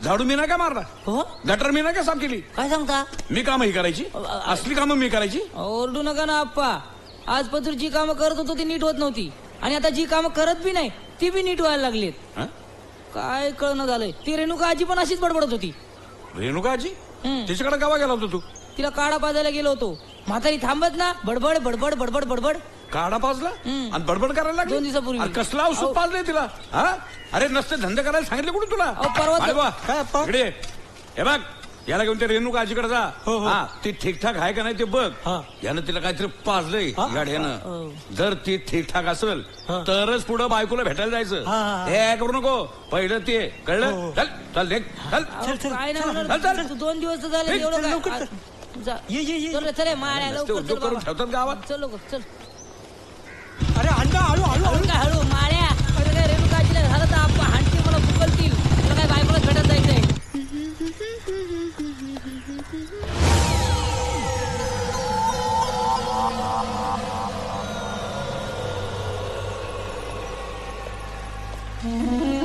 झाडू मी नाही का मारला?
हो.
गटर मी नाही का साफ केली?
काय सांगता?
मी कामं ही करायची, असली कामं मी करायची.
ओरडू नका ना आप्पा. आजपासून जी कामं करत होतो ती नीट होत नव्हती, आणि आता जी कामं करत बी नाही ती बी नीट व्हायला लागलीत. काय कळणं झालंय. ती रेणुका आजी पण अशीच बडबडत होती.
रेणुका आजी? तिच्याकडे गावा गेला होता तू?
तिला काढा पाजायला गेलो होतो. म्हातारी थांबत ना, बडबड बडबड बडबड बडबड.
काढा पाजला आणि बडबड करायला लागली?
2 दिवसापूर्वी.
कसला औषध पाजलंय तिला? अरे नसते धंदे करायला सांगितले कुठे तुला?
परवा
इकडे हे बघ, याला घेऊन ते रेणुका आजीकडे जा. ती ठीकठाक आहे का नाही ते बघ. यानं तिला काहीतरी पाजलंय गाड्यानं. जर ती ठीकठाक असेल तरच पुढं बायकोला भेटायला जायचं. हे करू नको, पहिलं ते कळलं. चल चल देख चल.
काय नाही 2 दिवस झाले. एवढं चल माळ्या लवकर
करून ठेवतात गावात.
चल लवकर चल.
अरे अंडा हळू हळू हळू
काय हळू माळ्या. अरे काय रेणुकाजीला झालं तर आपण हाणते मला फुकलतील. तुला काय बायकोला भेटत जायचंय?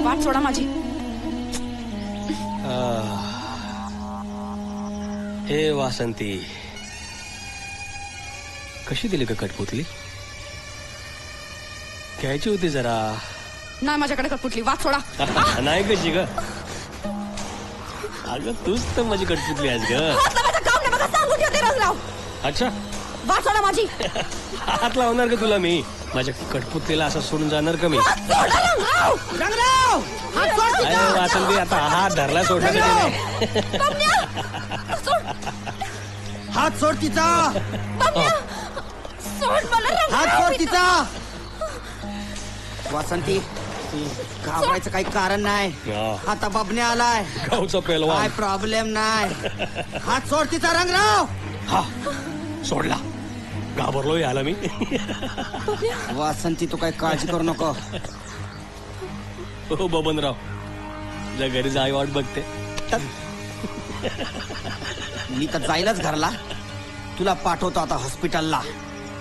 वाट सोडा माझी.
हे वासंती, कशी दिली का कटपुतली? घ्यायची होती जरा.
नाही माझ्याकडे कटपुतली. वाट सोडा.
नाही कशी ग? अगं तूच तर माझी कटपुतली आहेस ग.
सांगून ठेवते रंगराव.
अच्छा,
वाट सोडा माझी.
हात लावणार का तुला मी? माझ्या कटपुतलीला असं सोडून जाणार का मी? वासंती, आता हात धरला सोडण्यासाठी नाही.
हात सोड तिचा.
सोड मला.
हात सोड तिचा. वासंती, घाबरायचं काही कारण नाही. आता बबन्या आलाय.
गावचा पेलवान.
काय प्रॉब्लेम नाही. हात सोड तिचा रंगराव.
हा सोडला. घाबरलोय आला मी.
वासंती, तू काही काळजी करू नको.
हो बबनराव, जा घरी जाय, वाट बघते.
मी तर जाईलच घरला. तुला पाठवतो आता हॉस्पिटलला.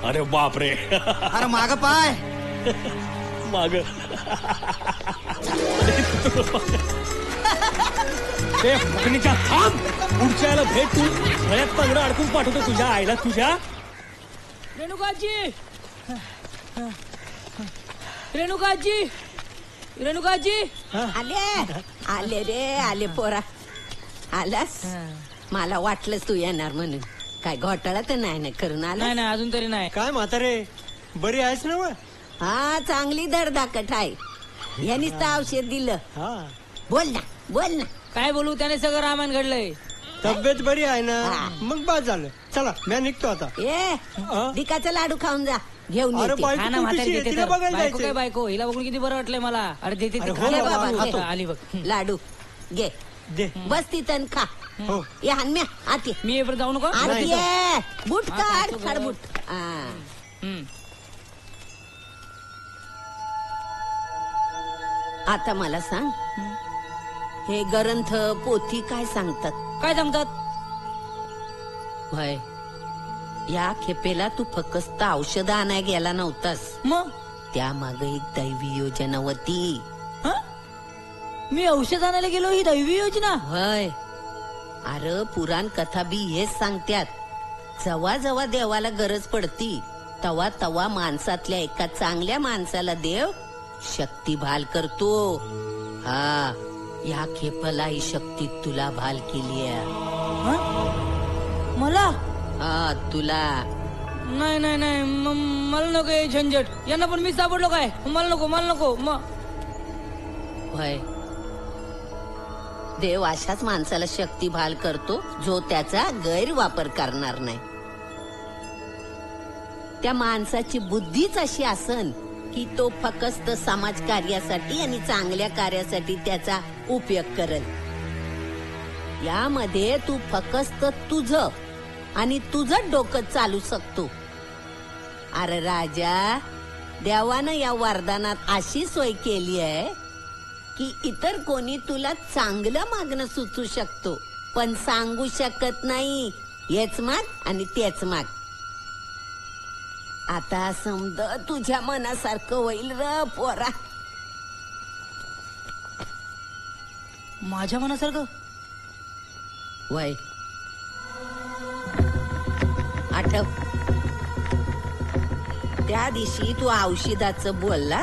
अरे बापरे.
अरे माग पाय.
माग. ते फकणीच्या थांब. पुढच्या याला भेट. तू गळ्यात पांगडं अडकून पाठवतो तुझ्या आईला. तुझ्या
रेणुकाजी, रेणुकाजी, रेणुकाजी
आले आले रे आले पोरा आलास मला वाटलंच तू येणार म्हणून. काय घोटाळा तर नाही ना करून आला?
नाही नाही अजून तरी नाही.
काय म्हातारे बरी आहेस ना?
हा चांगली धडधाकट आहे. यांनीच तर औषध दिलं. बोल ना बोल ना.
काय बोलू, त्याने सगळं रामायण घडलंय.
तब्येत बरी आहे ना? मग बाद झालं. चला मी निघतो आता.
डिकाचा लाडू खाऊन जा. घेऊन
अरे
येते.
बायको
हा ना म्हातारी
कुठेशी आहे?
देते
तिला
तर.
बघायला
बायको काय
जायचंय.
बायको, हिला बघून किती बरं वाटलंय मला. अरे देते
अरे
ते
हो
खा.
बाबा,
बाबा,
खातो.
आली बघ.
लाडू घे
दे.
बस तिथं खा.
हो.
ये हानम्या आत ये.
मी येईपर्यंत जाऊ नको.
आत
नाही
ये. बूट
हा,
काढ
काढतो
काढ
बरं.
बूट. आता मला सांग, हे ग्रंथ पोथी काय सांगतात?
काय सांगतात?
भय या खेपेला तू फक्त औषध आणाय गेला नव्हतास.
मग
त्यामाग एक दैवी योजना होती.
मी औषध आणायला गेलो, ही दैवी योजना?
होय. अरे पुराण कथा बी हेच सांगत्यात. जवा जवा देवाला गरज पडती तवा तवा माणसातल्या एका चांगल्या माणसाला देव शक्ती भाल करतो. हा या खेपला ही शक्ती तुला भाल केली
मला?
हा तुला.
नाही नाही नाही मला नको हे झंझट. यांना पण मी सापडलो काय? मला नको मला नको.
होय. देव अशाच माणसाला शक्ती भाल करतो जो त्याचा गैरवापर करणार नाही. त्या माणसाची बुद्धीच अशी असन की तो फक्त समाज कार्यासाठी आणि चांगल्या कार्यासाठी त्याचा उपयोग करेल. यामध्ये तू फक्त तुझं आणि तुझं डोकं चालू शकतो. अरे राजा, देवानं या वरदानात अशी सोय केली आहे की इतर कोणी तुला चांगलं मागणं सुचू शकतो, पण सांगू शकत नाही. हेच माग आणि तेच माग. आता समज तुझ्या मनासारखं होईल र पोरा.
माझ्या मनासारखं?
वय आठव, त्या दिवशी तू औषधाचं बोलला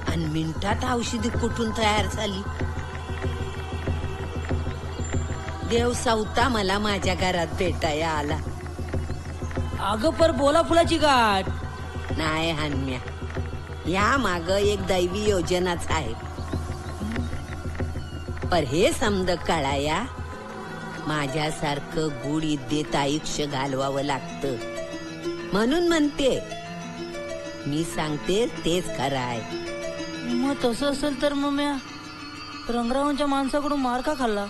आणि मिनिटात औषधी कुठून तयार झाली. देव सावता मला माझ्या घरात भेटाया आला.
अगं पर बोला फुलाची गाठ.
नाही हान्म्या, या माग एक दैवी योजनाच आहे. पर हे समज कळाया माझ्यासारखं गुढ इद्देत आयुष्य घालवावं लागतं. म्हणून म्हणते, मी सांगते तेच खरं आहे.
मग तसं असेल तर मग म्या रंगरावांच्या माणसाकडून मार का खाल्ला?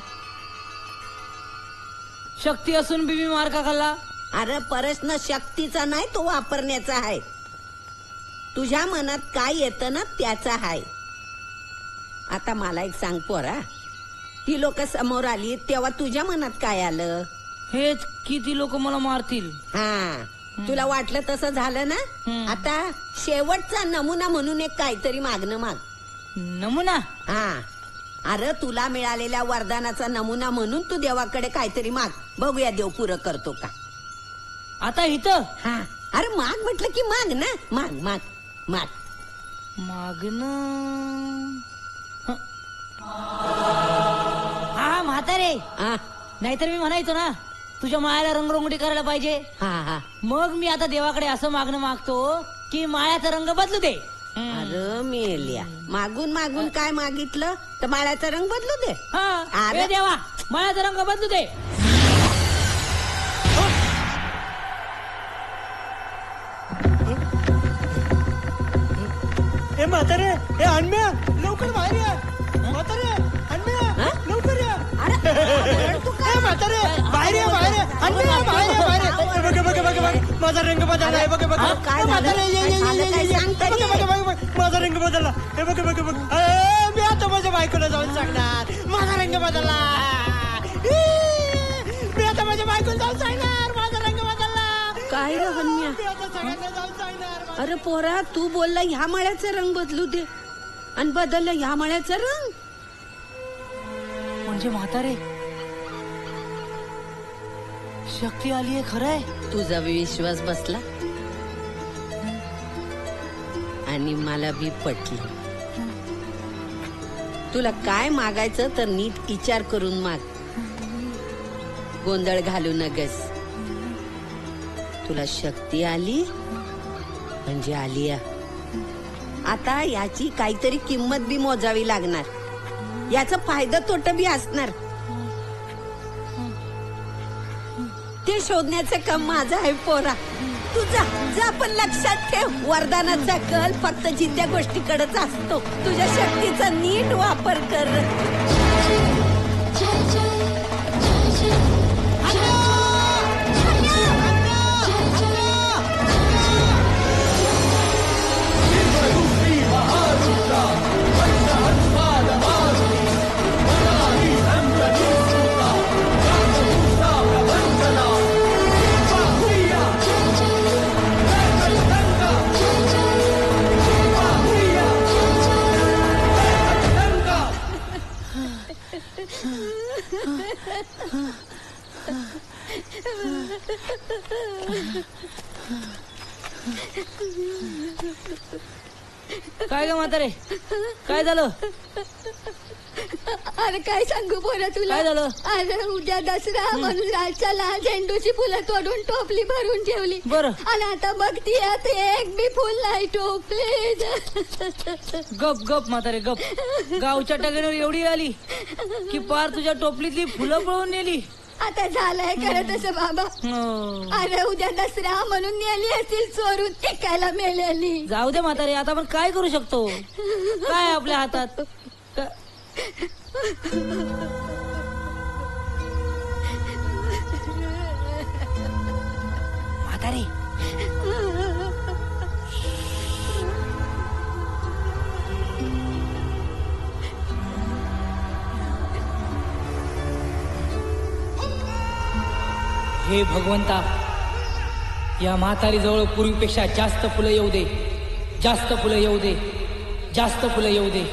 शक्ती असून बी मी मार का खाल्ला?
अरे प्रश्न शक्तीचा नाही, तो वापरण्याचा आहे. तुझ्या मनात काय येतं ना त्याचा आहे. आता मला एक सांग पोरा, ती लोक समोर आली तेव्हा तुझ्या मनात काय आलं?
हेच की ती लोक मला मारतील.
हा, तुला वाटलं तसं झालं ना. आता शेवटचा नमुना म्हणून एक काहीतरी मागणं माग.
नमुना?
हा, अरे तुला मिळालेल्या वरदानाचा नमुना म्हणून तू देवाकडे काहीतरी माग. बघूया देव पुरं करतो का.
आता इथं?
हा, अरे माग म्हटलं की माग ना. माग माग माग.
मागणं? हा म्हातारे, नाहीतर मी म्हणायचो ना तुझ्या मायाला रंगरंगोटी करायला पाहिजे. मग मी आता देवाकडे असं मागणं मागतो की मायाचा रंग बदलू दे.
अरे मेल्या, मागून मागून काय मागितलं तर माळ्याचा रंग बदलू दे.
अरे देवा, मायाचा रंग बदलू दे.
ए म्हातारे, ए अन्म्या, लवकर बाहेर या. म्हातारे, अन्म्या, लवकर या. ए म्हातारे, बाहेर या, बाहेर या. अन्म्या, बाहेर या, बाहेर या. बघ बघ बघ बघ, माझा रंग बदलला आहे. बघ बघ, म्हातारे, ये ये ये ये. बघ बघ बघ, माझा रंग बदलला. हे बघ बघ बघ. मी आता माझ्या बायकोला जाऊन सांगणार माझा रंग बदलला. मी आता माझ्या बायकोला जाऊन सांगणार माझा रंग बदलला.
काय रे हन्म्या? अरे पोरा, तू बोलला ह्या मळ्याचा रंग बदलू दे आणि बदलला ह्या मळ्याचा रंग.
म्हणजे म्हातारे शक्ती आली आहे, खरंय?
तुझा विश्वास बसला आणि मला बी पटलं. तुला काय मागायचं तर नीट विचार करून माग. गोंधळ घालू नगस. तुला शक्ती आली म्हणजे आलिया. आता याची काहीतरी किंमत बी मोजावी लागणार. याचा फायदा तोटा बी असणार. ते शोधण्याचं काम माझं आहे पोरा. तू जा पण लक्षात ठेव वरदानाचा कल फक्त जित्या गोष्टीकडेच असतो. तुझ्या शक्तीचा नीट वापर कर.
काय ग म्हातारे, काय झालं?
अरे काय सांगू बोला तुला.
काय झालं?
अरे उद्या दसरा म्हणून रातच्याला झेंडूची फुलं तोडून टोपली भरून ठेवली.
बरं.
आणि आता बघती आता एक बी फुल नाही टोपली.
गप गप म्हातारे गप. गावच्या टगरीवर एवढी आली की पार तुझ्या टोपलीतली फुलं पळून नेली.
आता झालंय खरं तसं बाबा. अरे उद्या दसरा म्हणून नेली असतील चोरून टिकायला मेलेली.
जाऊ दे म्हातारे, आता आपण काय करू शकतो? काय आपल्या हातात? म्हातारे हे भगवंता, या म्हातारी जवळ पूर्वीपेक्षा जास्त फुलं येऊ दे, जास्त फुलं येऊ दे, जास्त फुलं येऊ दे.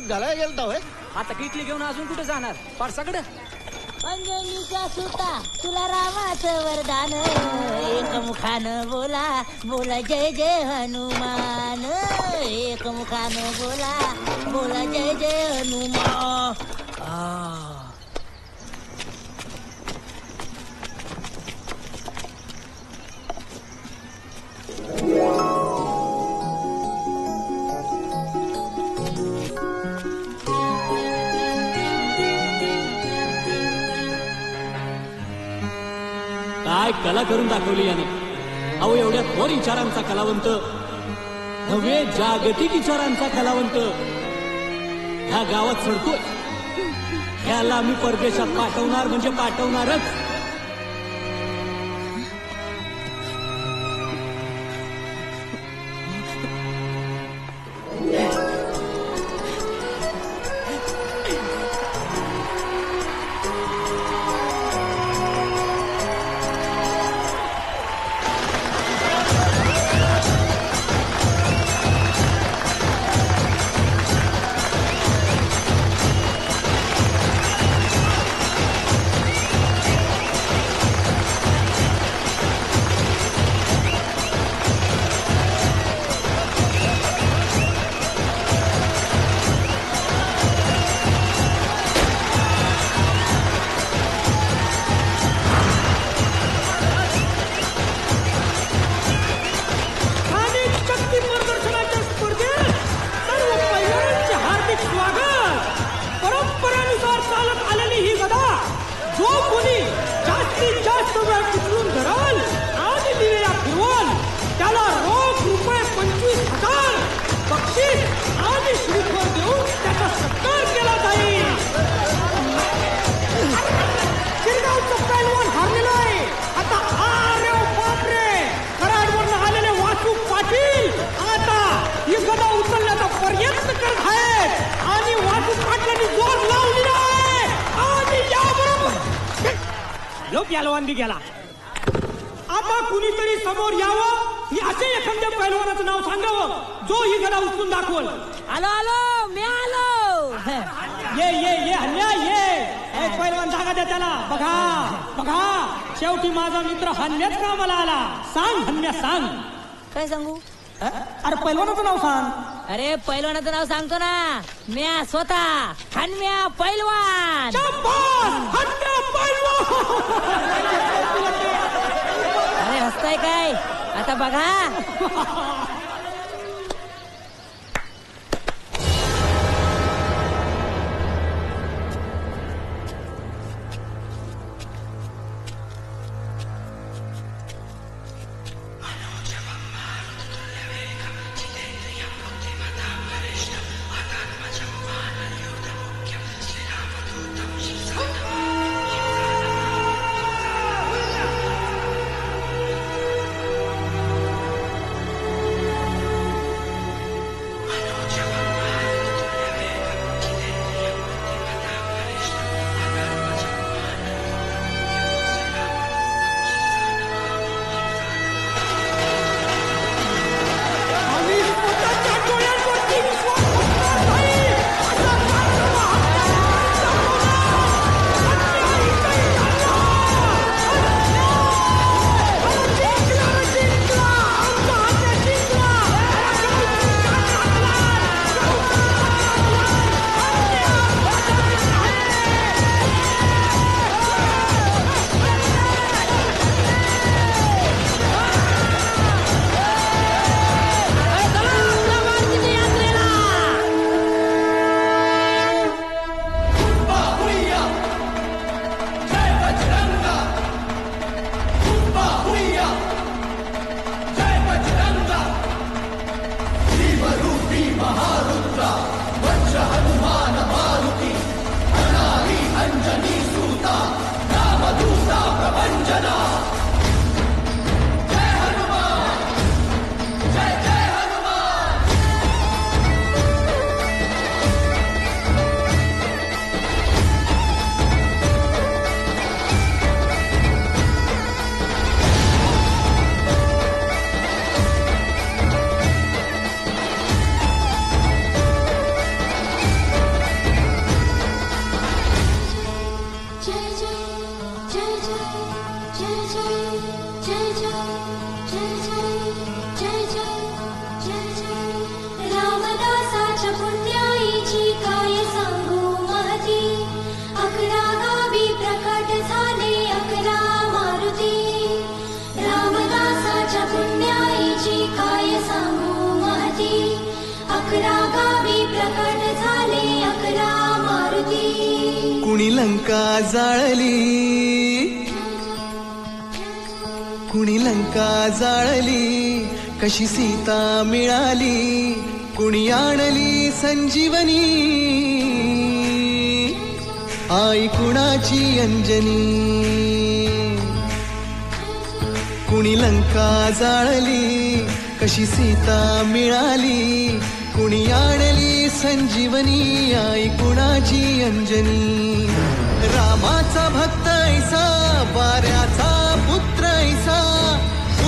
घालायला गेलता होय.
आता किटली घेऊन अजून कुठे जाणार? पारसाकडे.
अंजलीचा सुता तुला रामाचं वरदान, एकमुखानं बोला बोला जय जय हनुमान, एकमुखानं बोला बोला जय जय हनुमान.
काय कला करून दाखवली याने. अहो एवढ्या थोर विचारांचा कलावंत, नव्हे जागतिक विचारांचा कलावंत ह्या गावात सडतोय. ह्याला मी परदेशात पाठवणार म्हणजे पाठवणारच.
प्यालवान बी गेला. आता कुणीतरी समोर यावं आणि असे एखाद्या पैलवानाचं नाव सांगावं जो ही गदा उचलून दाखवल.
आलो आलो मी आलो.
ये ये ये हल्ल्या ये. एक पैलवान जागा द्या त्याला. बघा बघा शेवटी माझा मित्र हन्याच कामाला आला. सांग हन्या सांग.
काय सांगू?
अरे पैलवानाचं नाव सांग.
अरे पैलवानाचं नाव सांगतो ना. म्या स्वतः हन्या पैलवान. अरे हसताय काय? आता बघा.
कुणी लंका जाळली, कुणी लंका जाळली, कशी सीता मिळाली, कुणी आणली संजीवनी, आई कुणाची अंजनी. कुणी लंका जाळली, कशी सीता मिळाली, कुणी आणली संजीवनी, आई कुणाची अंजनी. रामाचा भक्त ऐसा, वाऱ्याचा पुत्र ऐसा,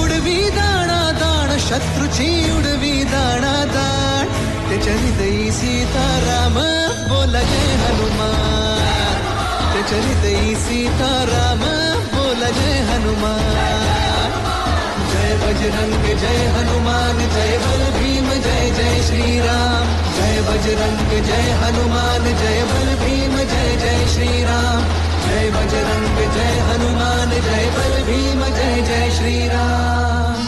उडवी दाणा दाण शत्रूची उडवी दाणा दाण. त्याच्या हृदयी सीताराम बोल जय हनुमान, त्याच्या हृदयी सीताराम बोल जय हनुमान. जय बजरंग जय हनुमान, जय बल भीम जय जय श्रीराम. जय बजरंग जय हनुमान, जय बल भीम जय जय श्रीराम. जय बजरंग जय हनुमान, जय बल भीम जय जय श्रीराम.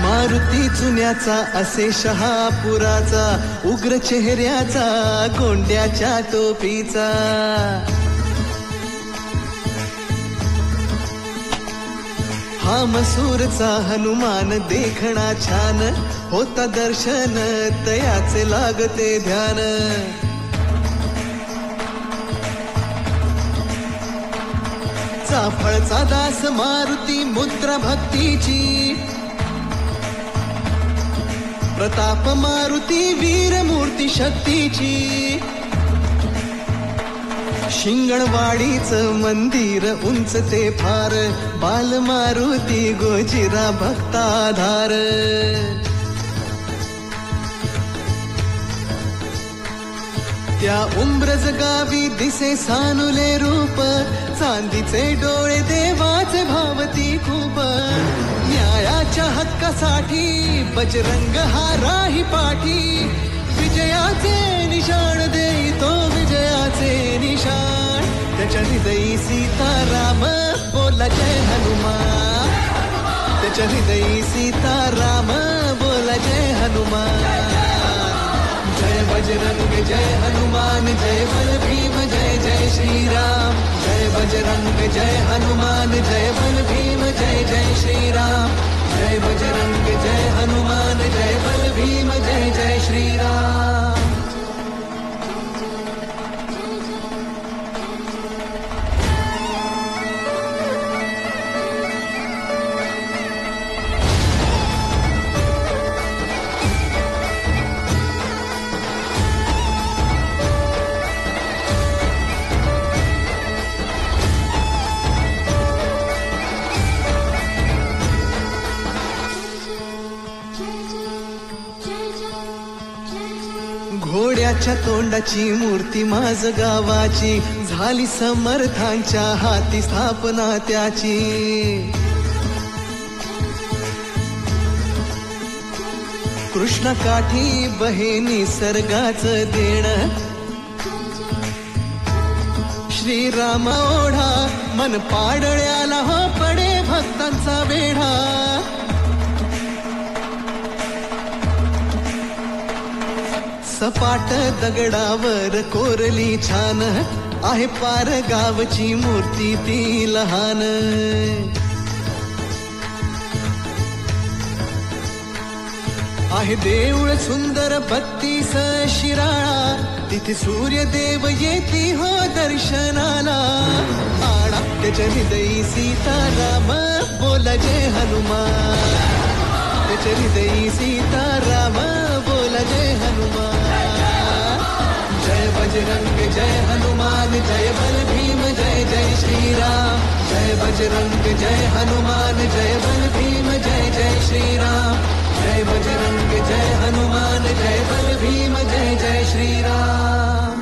मारुती जुन्याचा असे शहापुराचा, उग्र चेहऱ्याचा गोंड्याच्या टोपीचा. हा मसूरचा हनुमान देखणा छान, होता दर्शन तयाचे लागते ध्यान. चाफळचा दास मारुती मुद्रा भक्तीची, प्रताप मारुती वीर मूर्ती शक्तीची. शिंगणवाडीचं मंदिर उंच ते फार, बाल मारुती गोजिरा भक्ताधार. त्या उंब्रज गावी दिसे सानुले रूप, चांदीचे डोळे देवाचे भावती खूप. न्यायाच्या हक्कासाठी बजरंग हा राही पाठी, विजयाचे निशाण देतो विजयाचे निशाण. त्याच्या हृदयी सीताराम बोला जय हनुमान, त्याच्या हृदयी सीताराम बोला जय हनुमान. जय बजरंग जय हनुमान जय बल भीम जय जय श्रीराम. जय बजरंग जय हनुमान जय बल भीम जय जय श्रीराम. जय बजरंग जय हनुमान जय बल भीम जय जय श्रीराम. घोड्याच्या तोंडाची मूर्ती माझ गावाची, झाली समर्थांच्या हाती स्थापना त्याची. कृष्ण काठी बहे निसर्गाचं देण, श्रीराम ओढा मन पाडळ्याला हो पडे भक्तांचा वेढा. सपाट दगडावर कोरली छान, आहे पार गावची मूर्ती ती लहान. आहे देऊळ सुंदर 32 शिराळा, तिथे सूर्यदेव येती हो दर्शनाला. आडा त्याच्या हृदयी सीताराम बोला जय हनुमान, त्याच्या हृदयी सीताराम बोला जय हनुमान. जय बजरंग जय हनुमान जय बल भीम जय जय श्रीराम. जय बजरंग जय हनुमान जय बल भीम जय जय श्रीराम. जय बजरंग जय हनुमान जय बल भीम जय जय श्रीराम.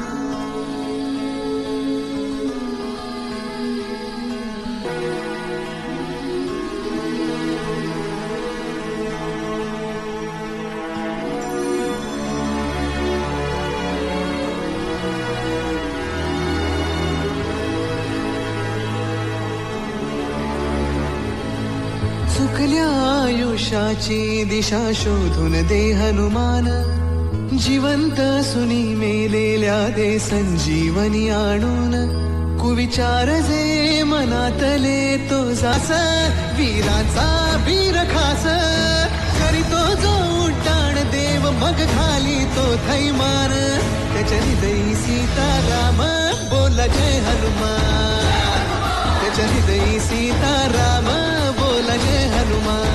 चुकल्या आयुष्याची दिशा शोधून दे हनुमान, जिवंत सुनी मेलेल्या दे संजीवनी आणून. कुविचार जे मनातले तो जास, वीराचा वीर खास. करीतो जो उड्डाण देव मग घाली तो थैमान. त्याच्या हृदयी सीताराम बोला जय हनुमान, त्याच्या हृदयी सीताराम बोला जय हनुमान.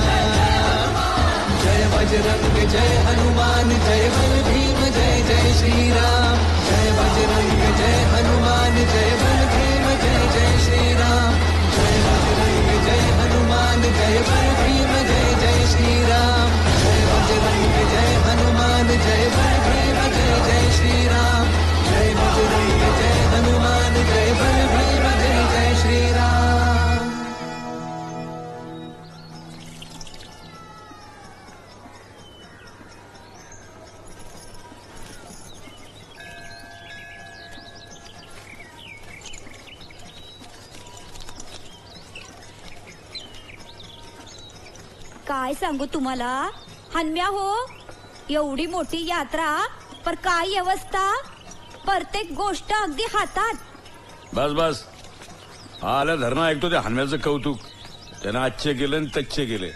जय बजरंग जय हनुमान जय बल भीम जय जय श्रीराम. जय बजरंग जय हनुमान जय बल भीम जय जय श्रीराम. जय बजरंग जय हनुमान जय बल भीम जय जय श्रीराम. जय बजरंग जय हनुमान जय बल भीम जय जय श्रीराम. जय बजरंग जय हनुमान जय बल भीम जय जय श्रीराम.
काय सांगू तुम्हाला हन्म्या हो, एवढी मोठी यात्रा पर काय व्यवस्था, प्रत्येक गोष्ट अगदी हातात.
बस बस, आलं धरणं ऐकतो त्या हनम्याचं कौतुक. त्यानं आजचे गेले आणि तच्चे गेले.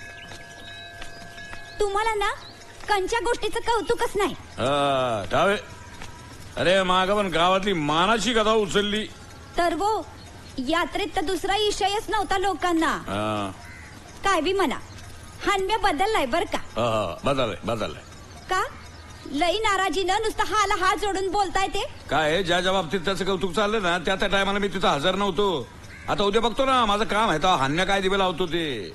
तुम्हाला ना कंच्या गोष्टीचं कौतुकच नाही.
टावे, अरे माग पण गावातली मानाची कथा उचलली.
तर वो यात्रेत तर दुसरा विषयच नव्हता लोकांना.
हा.
काय बी म्हणा, हनम्या बदललाय बर का.
बदललाय
का लई नाराजीनं नुसतं हाला हात जोडून बोलताय ते.
काय ज्या ज्या बाबतीत त्याचं कौतुक चाललं ना त्या टायमाला मी तिथं हजर नव्हतो. आता उद्या बघतो ना, माझं काम आहे तर हान्या काय दिवे लावतो ते.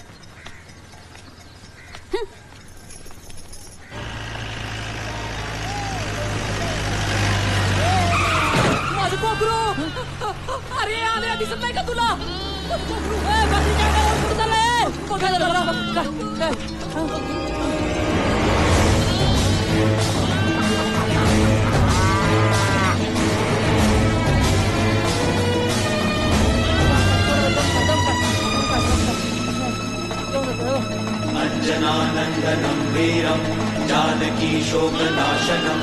माझं कोकरू. अरे आले दिसत नाही का तुला?
अंजनानंदनं वीरं जानकी शोकनाशनं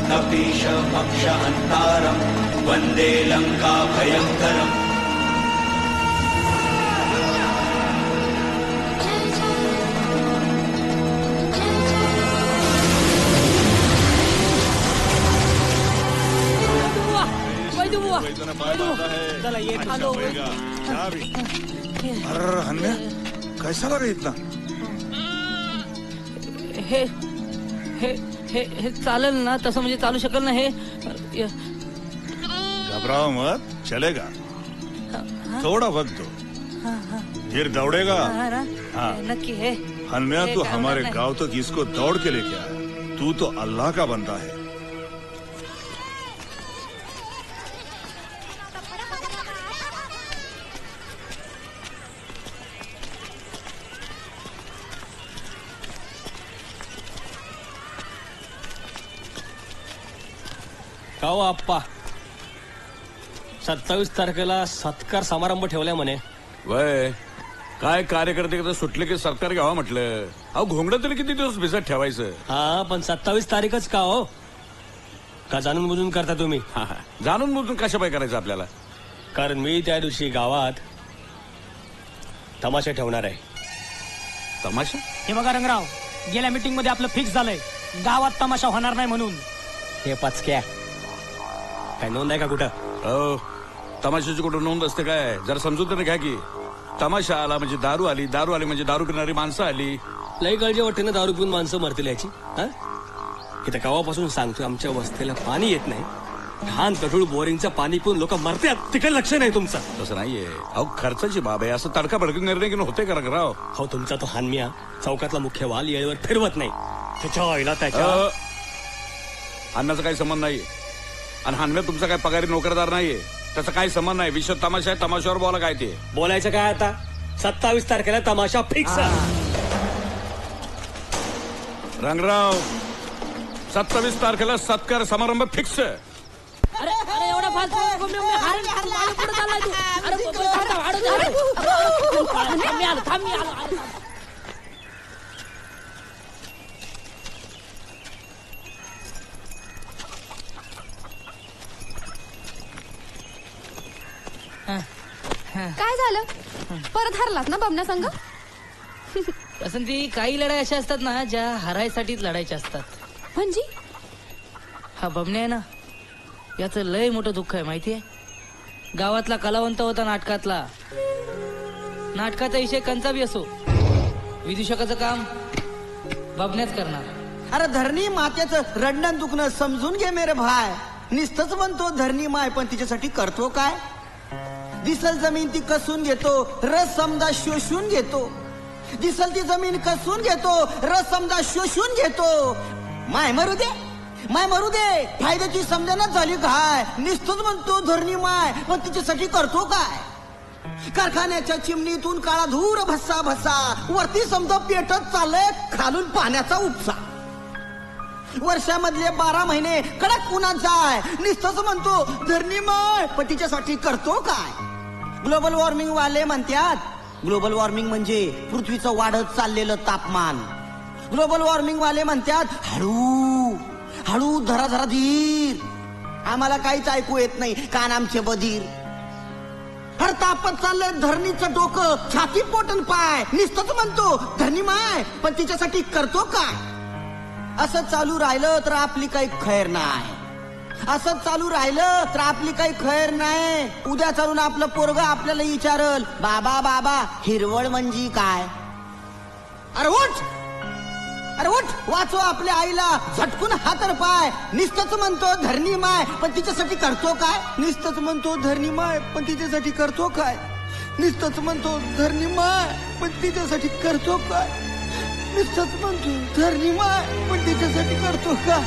कपीशमक्षहन्तारं वन्दे लंका भयंकरम्.
अरे हन्या कैसा लगा इतना?
हे हे हे हे चालेल ना, तसं म्हणजे चालू शकेल ना हे.
घबराओ मत, चलेगा. थोड़ा वक्त दो, फिर दौड़ेगा. हाँ
नक्की है.
हन्या तू हमारे गांव तक इसको दौड़ के लेके आया. तू तो अल्लाह का बंदा है.
काहो आप्पा, 27 तारखेला सत्कार समारंभ ठेवलाय म्हणे.
वय काय कार्यकर्ते कसं सुटले की सरकार घ्यावा म्हटलं. अहो घोंगडं तरी किती दिवस भिजत ठेवायचं.
हा पण 27 तारीखच का हो? का जाणून बुजून करता तुम्ही?
जाणून बुजून कशापाय करायचं आपल्याला?
कारण मी त्या दिवशी गावात तमाशा ठेवणार आहे.
तमाशा?
हे बघा रंगराव, गेल्या मीटिंग मध्ये आपलं फिक्स झालंय, गावात तमाशा होणार नाही म्हणून.
हे पचक्या काय नोंद आहे का कुठं?
हो, तमाशाची कुठं नोंद असते काय? जरा समजून तर घ्या की. तमाशा आला म्हणजे दारू आली, दारू आली म्हणजे दारू पिणारी माणसं आली.
लई काळजी वाटते ना दारू पिऊन माणसं मरतील याची. इथं गावापासून सांगतो, आमच्या वस्तीला पाणी येत नाही. घाण गढूळ बोरिंगचं पाणी पिऊन लोक मरतात, तिकडे लक्ष नाही तुमचं.
तसं नाहीये. अहो खर्चाची बाब आहे, असं तडका भडकी निर्णय घेऊन होते का राव?
हो, तुमचा तो हानमिया चौकातला मुख्य वाल येळेवर फिरवत नाही. त्याच्या आईला त्याच्या
अन्नाचा काही संबंध नाहीये. आणि हानम्या तुमचा काय पगारी नोकरदार नाहीये, त्याचा काही संबंध नाही. विषय तमाशा आहे, तमाशावर बोला. काय ते
बोलायचं काय आता? 27 तारखेला तमाशा फिक्स.
रंगराव, 27 तारखेला सत्कार समारंभ फिक्स.
अरे अरे एवढा फास्ट पुढे चाललाय तू.
काय झालं? परत हरलात ना बमना संघ?
वसंती, काही लढाई अशा असतात ना ज्या हरायसाठीच लढायच्या असतात.
म्हणजे
हा बमण्या आहे ना, याचं लय मोठं दुःख आहे माहितीये. गावातला कलावंत होता नाटकातला. नाटकाचा विषय कंचा बी असो, विदूषकाचं काम बबण्याच करणार.
अरे धरणी मातेचं रडणं दुखणं समजून घे मेरे भाय. निस्तच म्हणतो धरणी माय, पण तिच्यासाठी करतो काय? दिसल जमीन ती कसून घेतो, रस समजा शोषून घेतो. दिसल ती जमीन कसून घेतो, रस समजा शोषून घेतो. माय मरू दे, माय मरू दे, फायद्याची समजणच झाली काय? निस्तच म्हणतो धरणी माय, पण तिच्यासाठी करतो काय? कारखान्याच्या चिमणीतून काळा धूर भस्सा भस्सा, वरती समजा पेटत चाललंय खालून पाण्याचा उपसा. वर्षामधले 12 महिने कडक उन्हाचा आहे, निस्तच म्हणतो धरणी माय, पण तिच्यासाठी करतो काय? ग्लोबल वॉर्मिंग वाले म्हणतात, ग्लोबल वॉर्मिंग म्हणजे पृथ्वीचं वाढत चाललेलं तापमान. ग्लोबल वॉर्मिंग वाले म्हणतात हळू हळू धरा धरा धीर. आम्हाला काहीच ऐकू येत नाही, कान आमचे बधीर. हर तापत चाललंय धरणीचं डोकं, छाती पोटन पाय. निस्तच म्हणतो धरणी माय, पण तिच्यासाठी करतो काय? असं चालू राहिलं तर आपली काही खैर नाही. असंच चालू राहिलं तर आपली काही खैर नाही. उद्या चालून आपलं पोरग आपल्याला विचारल, बाबा बाबा हिरवळ म्हणजे काय? अरे उठ, अरे उठ, वाचव आपल्या आईला. झटकून हातर पाय. नुसतंच म्हणतो धरणी माय, पण तिच्यासाठी करतो काय? नुसतंच म्हणतो धरणी माय, पण तिच्यासाठी करतो काय? नुसतंच म्हणतो धरणी माय, पण तिच्यासाठी करतो काय? नुसतंच म्हणतो धरणी माय, पण तिच्यासाठी करतो काय?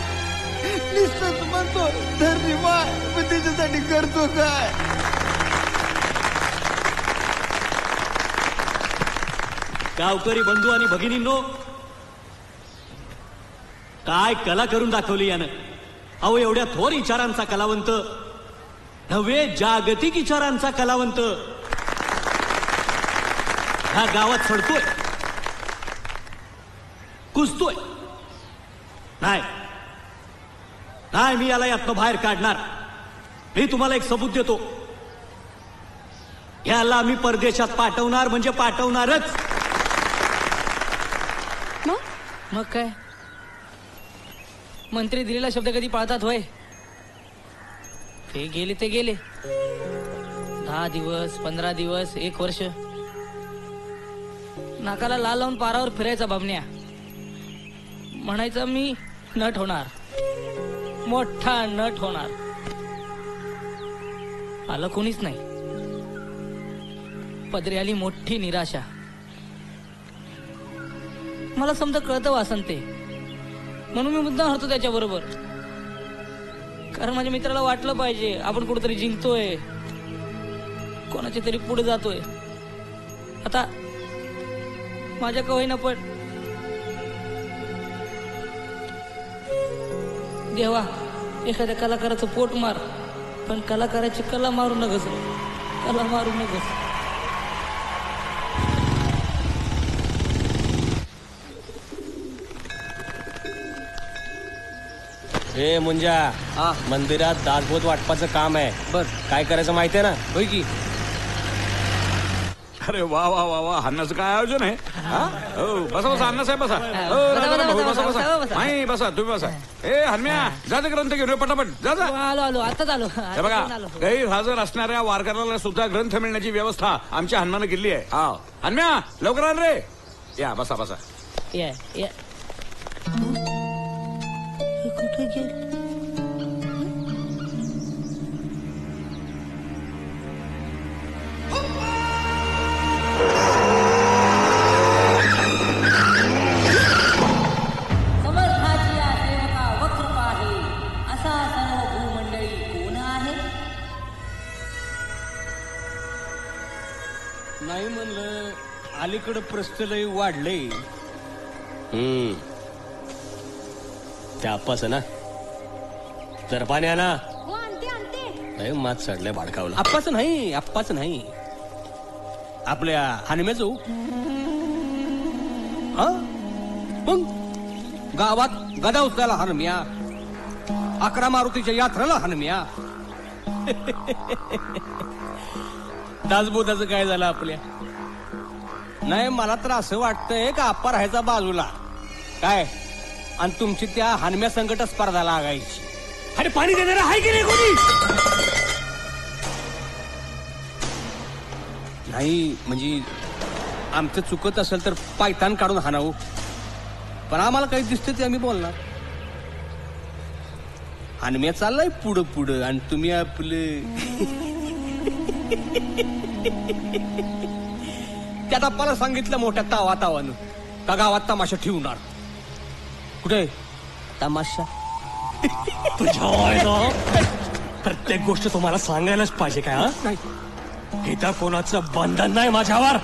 नुसतंच म्हणतो धरणी माय, पण तिच्यासाठी करतो काय?
गावकरी बंधू आणि भगिनींनो, काय कला करून दाखवली यानं. अहो एवढ्या थोर विचारांचा कलावंत, नव्हे जागतिक विचारांचा कलावंत ह्या गावात सडतोय, कुजतोय. नाही नाही, मी याला यातनं बाहेर काढणार. मी तुम्हाला एक सबूत देतो. याला मी परदेशात पाठवणार म्हणजे पाठवणारच.
मग काय, मंत्री दिलेला शब्द कधी पाळतात होय? ते गेले ते गेले. 10 दिवस, 15 दिवस, 1 वर्ष नाकाला लाल लावून पारावर फिरायचा बाबण्या. म्हणायचं मी नट होणार, मोठा नट होणार. आलं कोणीच नाही. पदरी आली मोठी निराशा. मला समजा कळतं वासन ते, म्हणून मी मुद्दाम हरतो त्याच्या बरोबर. कारण माझ्या मित्राला वाटलं पाहिजे आपण कुठेतरी जिंकतोय, कोणाच्या तरी पुढे जातोय. आता माझ्या का होईना, पण देवा एखाद्या कलाकाराचं पोट मार, पण कलाकाराची कला मारू नगस, कला मारू नगस.
हे मुंजा, मंदिरात दासबोध वाटपाचं काम आहे. बर, काय करायचं माहितीये ना? होय की.
अरे वा वा वा वा, अन्नाचं काय आयोजन आहे? हो, बसा बसा, अण्णा साहेब बसा. बसा बसा. नाही बसा, तुम्ही बसा. ए हन्म्या, जा ते ग्रंथ घेऊन पटापट, जा जा.
आलो आलो, आताच आलो.
हे बघा, गैरहजर असणाऱ्या वारकऱ्याला सुद्धा ग्रंथ मिळण्याची व्यवस्था आमच्या हनुमानं केली आहे. हा हन्म्या, लवकर आण रे. या बसा बसा.
या या. कुठे गेल?
नाही म्हणलं, अलीकडं प्रस्तलय वाढलंय. त्या आप्पाच ना, जर पाणी आणा.
हो आणते आणते.
नाही मात चढलंय भाडकावला.
आप्पाच नाही, आप्पाच नाही, आपल्या हनुम्याच. मग गावात गदा उचलायला हनुम्या, 11 मारुतीच्या यात्रेला हनुम्या. दासबोधाचं काय झालं आपल्या? नाही, मला तर असं वाटतंय का आप्पा राहायचा बाजूला काय, आणि तुमची त्या हनुम्या संकट स्पर्धा लागायची.
अरे पाणी देणारा आहे की नाही कोणी?
नाही म्हणजे आमचं चुकत असेल तर पायतान काढून हाणावं, पण आम्हाला काही दिसतं ते आम्ही बोलणार. हनुम्या चाललाय पुढं पुढं आणि तुम्ही आपलं त्या आप्पाला सांगितलं मोठ्या तावानं का गावात तमाशा ठेवणार. कुठे तमाशा?
प्रत्येक गोष्ट तुम्हाला सांगायलाच पाहिजे काय? नाही, इथं कोणाचं बंधन नाही माझ्यावर.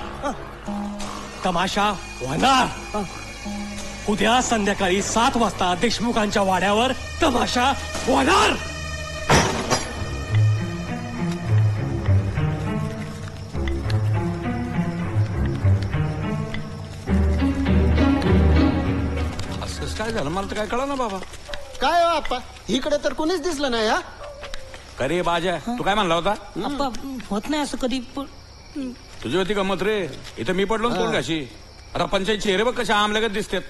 तमाशा होणार. उद्या संध्याकाळी 7 वाजता देशमुखांच्या वाड्यावर तमाशा होणार.
काय झालं मला तर काय कळलं ना बाबा.
काय हो आप्पा, इकडे तर कोणीच दिसलं नाही. हा
अरे बाजा, तू काय म्हणला होता?
आप्पा होत नाही असं कधी.
तुझी होती गंमत रे, इथं मी पडलो ना तोंड कशी. आता पंचायत चेहरे बघ कशा आमल्यागत दिसतात.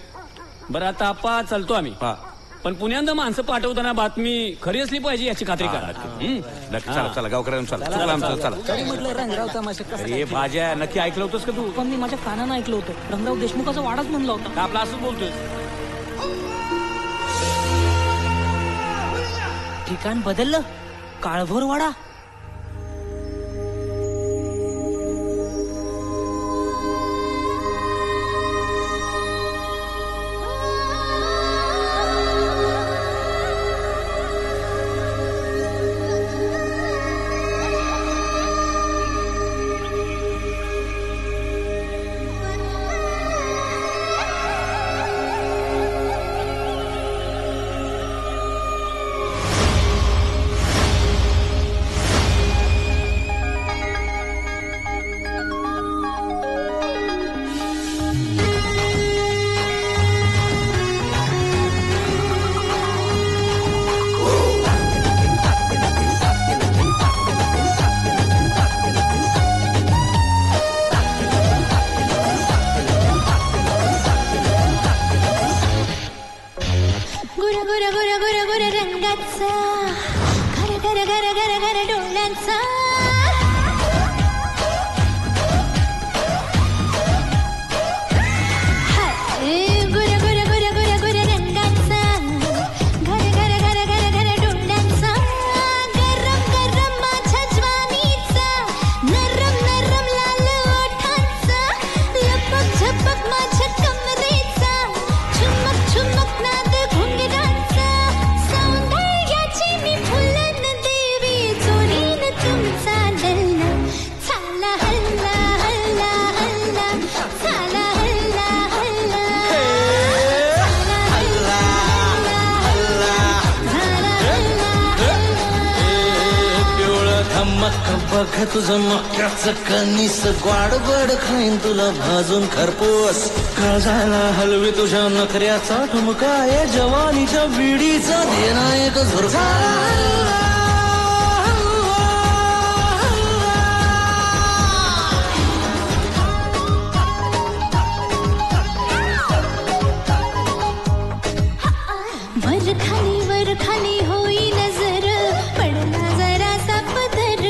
बरं आता आप्पा चालतो आम्ही.
पण पुण्यात माणसं पाठवताना बातमी खरी असली पाहिजे याची खात्री करा.
नक्की चला चला गावकऱ्यांना चला चला आमचं चला.
तरी म्हटलं रंगराव तमाशा कसा
अरे भाज्या नक्की ऐकलं होतंस का तू?
पण मी माझ्या कानानं ऐकलं होतं रंगराव देशमुखाचा वाडाच म्हणला होता.
का आपला असंच बोलतोय?
ठिकाण बदललं काळभोर वाडा.
बघ तुझं मक्याचं कणीस ग्वाडबड खाईन तुला भाजून खरपूस काळजाला हलवी तुझ्या नखऱ्याचा ठुमका या जवानीच्या विडीचा देना एक झुरका
वर खाली होई नजर पडला जरा सा पदर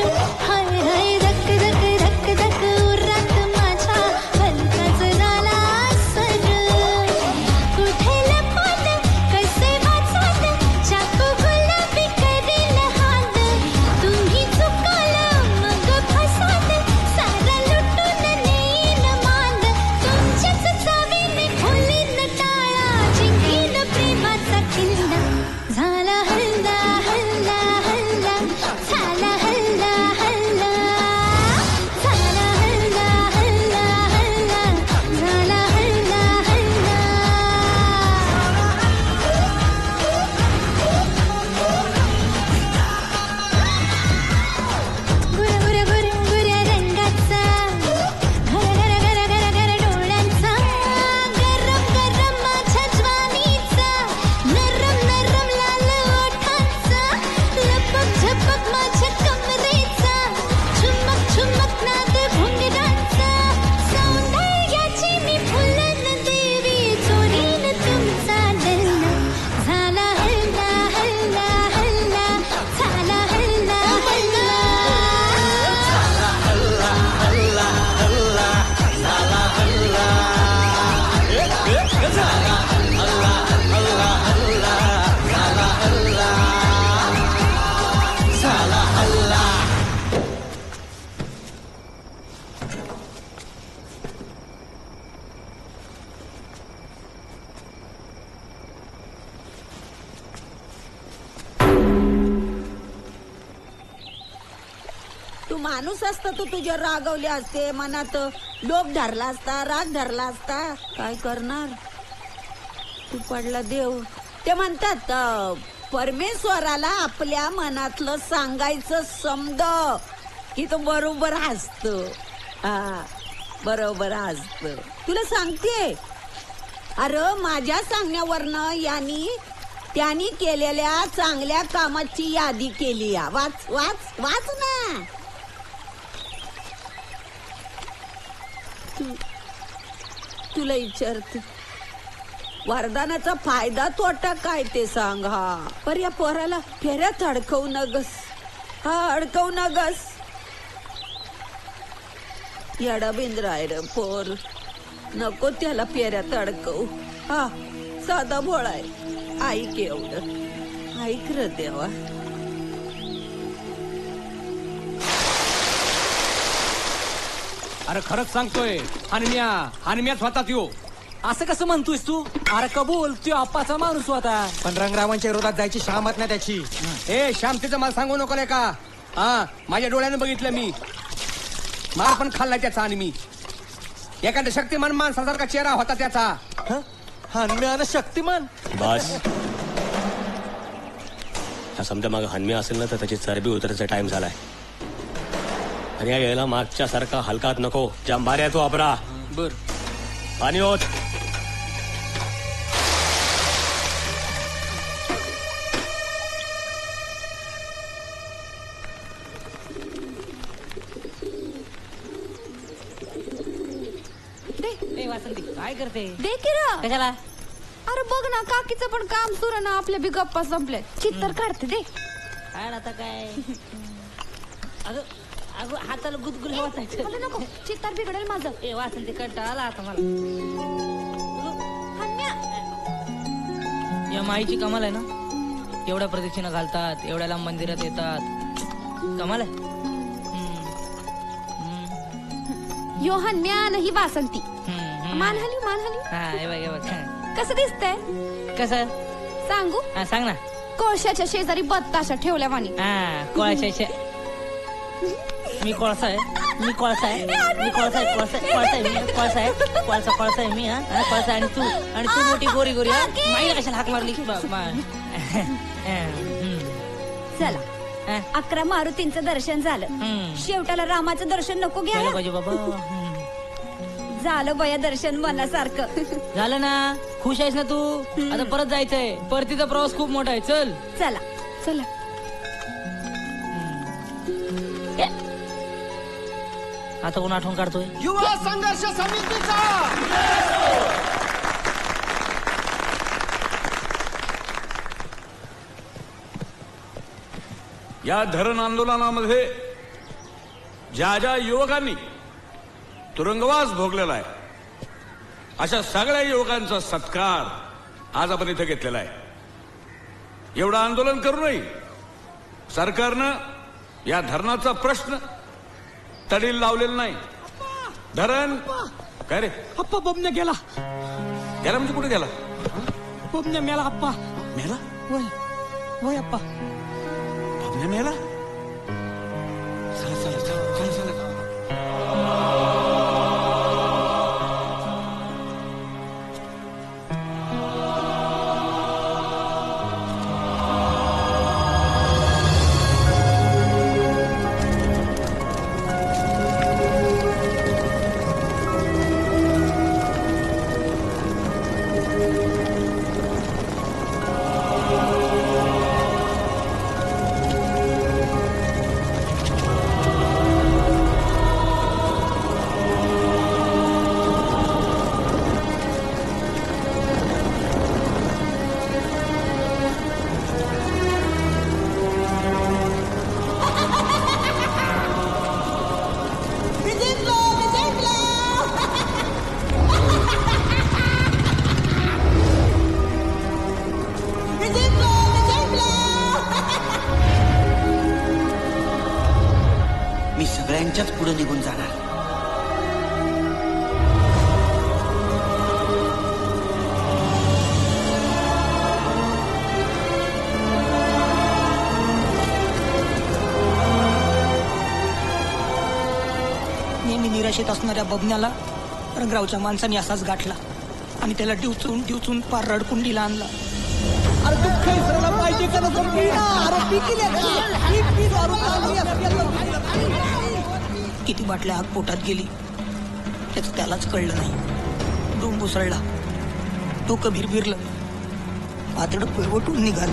हाय हाय धक धक धक धक उरात माझ्या हलकाच झाला सर कुठे लपत कसे वाचत चाकू गुलाबी करील हात तुम्ही चुकाल मग फसात सारा लुटून नेईन मांद तुमच्याच चावीने खोलीन टाळा जिंकीन प्रेमाचा किल्ला झाला हल्ला हल्ला हल्ला झाला हल्ला हल्ला झाला हल्ला हल्ला हल्ला झाला हल्ला हल्ला गुऱ्या गुऱ्या गुऱ्या गुऱ्या रंगाचा घर घर घर घर घर डोळ्यांचा गरम गरम माझ्या ज्वानीचा नरम नरम लाल ओठांचा लपक झपक माझ्या कमरेचा झुमक झुमक नाद भुंगरांचा सौंदर्याची मी फुलन देवी चोरीन तुमचा लल्ला झाला हल्ला हल्ला हल्ला झाला हल्ला हल्ला
तू माणूस असता तू तुझ्यावर रागवले असते मनात लोभ धरला असता राग धरला असता काय करणार तू पडला देव ते म्हणतात परमेश्वराला आपल्या मनातलं सांगायचं समज की तो बरोबर हसतो हा बरोबर हसत तुला सांगते अरे माझ्या सांगण्यावरनं त्यांनी केलेल्या चांगल्या कामाची यादी केली वाच वाच वाच ना तुला विचारते वरदानाचा फायदा तोटा काय ते सांग. हा पर या पोराला फेऱ्यात अडकवू नगस. हा अडकवू नगस. येडा बिंद्रायड पोर, नको त्याला फेऱ्यात अडकवू. हा साधा भोळाय. ऐक एवढं, ऐक र देवा.
अरे खरंच सांगतोय, हनम्याच होता त्यो.
असं कसं म्हणतोयस तू? अरे कबूल त्यो आप्पाचा माणूस होता. पण रंगरावांच्या विरोधात जायची शामत नाही त्याची.
ए शामतीचं मला सांगू नको का? हा माझ्या डोळ्याने बघितलं मी. मार पण खाल्लाय त्याचा. आणि मी एखाद्या शक्तिमान माणसासारखा चेहरा होता त्याचा.
हनम्यानं शक्तिमान.
बस समजा मग हनम्या असेल ना तर त्याची चरबी उतरायचा टाइम झालाय. आणि या यायला मागच्या सारखा हलकात नको. जांभाऱ्या तो वापरा. बर पाणी होत.
वासंती काय करते?
दे की र.
कशाला?
अरे बघ ना, काकीचं पण काम सुरू ना. आपल्या बी गप्पा संपले. चित्तर काढते दे.
काय आता काय? अगं अगं हाताला गुदगुल वाटायचं.
मला नको, चित्तर बिघडेल माझं.
ए वासंती कंटाळा आला आता मला. या माईची कमाल आहे ना. एवढ्या प्रदक्षिणा घालतात, एवढ्याला मंदिरात येतात. कमाल आहे.
यो हनम्या ही वासंती. मानहाली मानहाली.
हा हे बघ
कसं दिसतंय?
कसं
सांगू?
हा सांग ना.
कोळशाच्या शेजारी बत्ताशा ठेवल्या वाणी.
हा कोळशाच्या. मी कोळसा आहे. मी कोळसा आहे. मी कोळसा आहे. कोळसा कोळसा आहे. मी कोळसा आहे. कोळसा आहे मी. हा कोळसा. आणि तू मोठी गोरी गोरी. हा माई कशाला हाक मारली?
चला 11 मारुतींचं दर्शन झालं. शेवटाला रामाचं दर्शन नको घ्यायला
पाहिजे बाबा.
झालं बया दर्शन मनासारखं.
झालं ना. खुश आहेस ना तू? आता परत जायचंय. परतीचा प्रवास खूप मोठा आहे. चल
चला चला.
आता कोण आठवण काढतोय?
युवा संघर्ष समितीचा.
या धरण आंदोलनामध्ये ज्या ज्या युवकांनी तुरुंगवास भोगलेला आहे अशा सगळ्या युवकांचा सत्कार आज आपण इथे घेतलेला आहे. एवढं आंदोलन करूनही सरकारनं या धरणाचा प्रश्न तडील लावलेला नाही. धरण काय रे?
अप्पा बबन्या गेला.
गेला म्हणजे कुठे गेला?
बबन्या मेला अप्पा.
मेला?
वय वय अप्पा.
बबन्या मेला? चला चला चला चला चला.
सगळ्यांच्याच पुढे निघून जाणार.
नेहमी निराशेत असणाऱ्या बबन्याला रंगरावच्या माणसाने असाच गाठला आणि त्याला डिवचून पार रडकुंडीला आणला.
अरे दुःख इसरायला पाहिजे का नको?
किती बाटल्या आग पोटात गेली त्याच त्यालाच कळलं नाही. डोंब उसळला, डोकं भिरभिरलं, पातळ पिळवटून निघाल.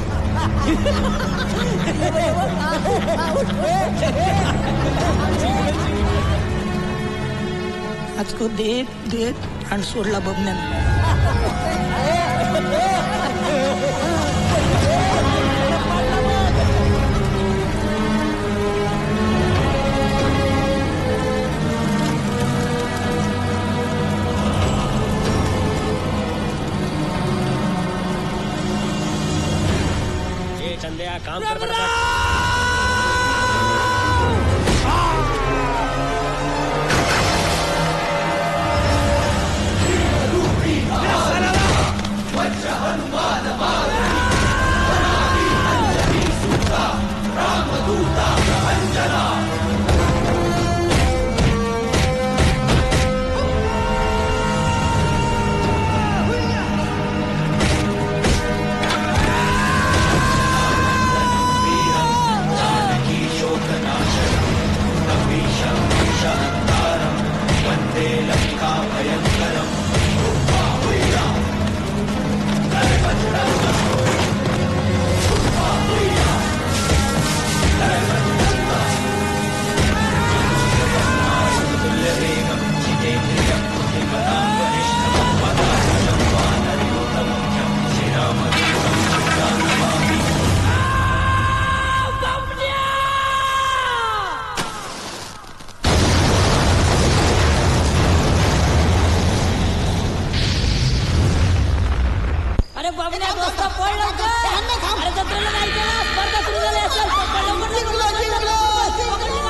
आज को देत देत आणि सोडला बबन्यानं.
चंद्या काम कर पडतात.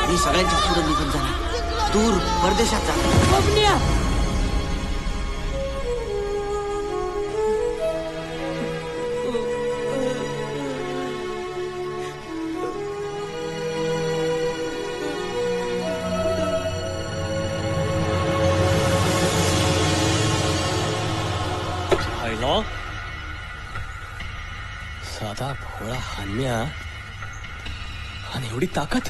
मी सगळ्यांच्या पुढे निघून जाणार, दूर परदेशात जाणार.
साधा भोळा हन्म्या आणि एवढी ताकद.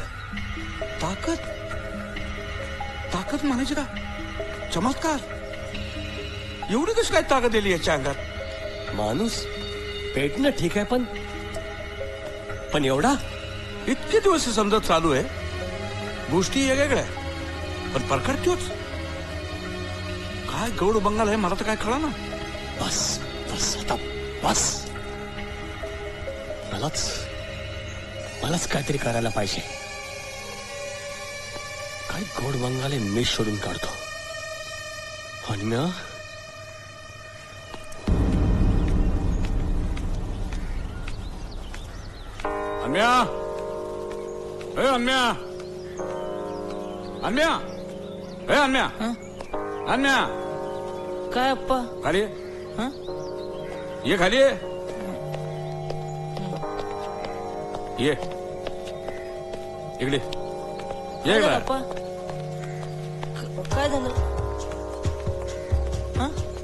ताकद ताकद म्हणायची का? चमत्कार. एवढी कशी काय ताकद येईल याच्या अंगात?
माणूस पेटणं ठीक आहे, पण एवढा?
इतके दिवस समजा चालू आहे, गोष्टी वेगवेगळ्या पण प्रकार तोच. काय गौड बंगाल आहे मला तर काय कळा ना.
बस बस आता बस. मलाच काहीतरी करायला पाहिजे. काय गोड बंगाले मी शोधून काढतो. हन्म्या,
हन्म्या, ए हन्म्या, हन्म्या, ए हन्म्या, हन्म्या.
काय अप्पा?
खाली ये, खाली ये, इकडे ये.
अप्पा काय झालं?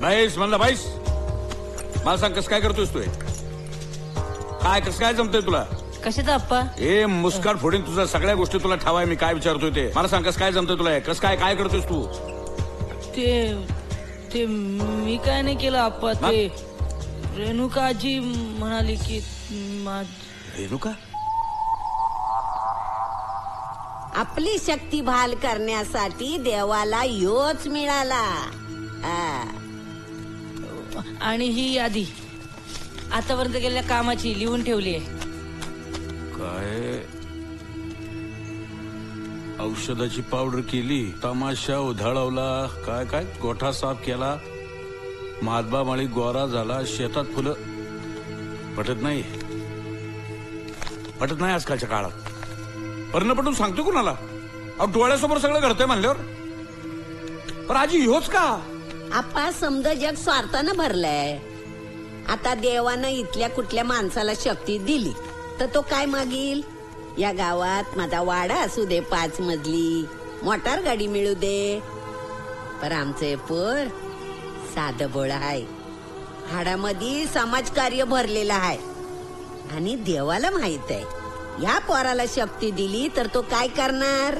बाईस म्हणलं, बाईस. मला सांग कसं काय करतोयस तू? काय कसं काय जमतंय तुला?
कशाचा अप्पा?
ए मुस्काट फोडीन तुझ्या सगळ्या गोष्टी तुला ठावाय. मी काय विचारतोय ते मला सांग. कसं काय जमतंय तुला? कसं काय करतोयस तू?
ते मी काय नाही केलं अप्पा. ते रेणुका आजी म्हणाली की
रेणुका
आपली शक्ती बहाल करण्यासाठी देवाला योच मिळाला.
आणि ही यादी आतापर्यंत केलेल्या कामाची लिहून ठेवली आहे.
काय औषधाची पावडर केली, तमाशा उधाळवला, काय काय गोठा साफ केला, मातबा माळी गोरा झाला, शेतात फुलं. पटत नाही आजकालच्या काळात. पर्ण पटून सांगतो कुणाला? डोळ्यासमोर सगळं घडतंय म्हणल्यावर. पण आजी होच का?
आपा समज जग स्वार्थानं भरलंय. आता देवानं इथल्या कुठल्या माणसाला शक्ती दिली तर तो काय मागील? या गावात माझा वाडा असू दे 5 मजली, मोटार गाडी मिळू दे. पर आमचे पोर साधं बोळ आहे, हाडामध्ये समाजकार्य भरलेलं आहे. आणि देवाला माहित आहे या पोराला शक्ती दिली तर तो काय करणार?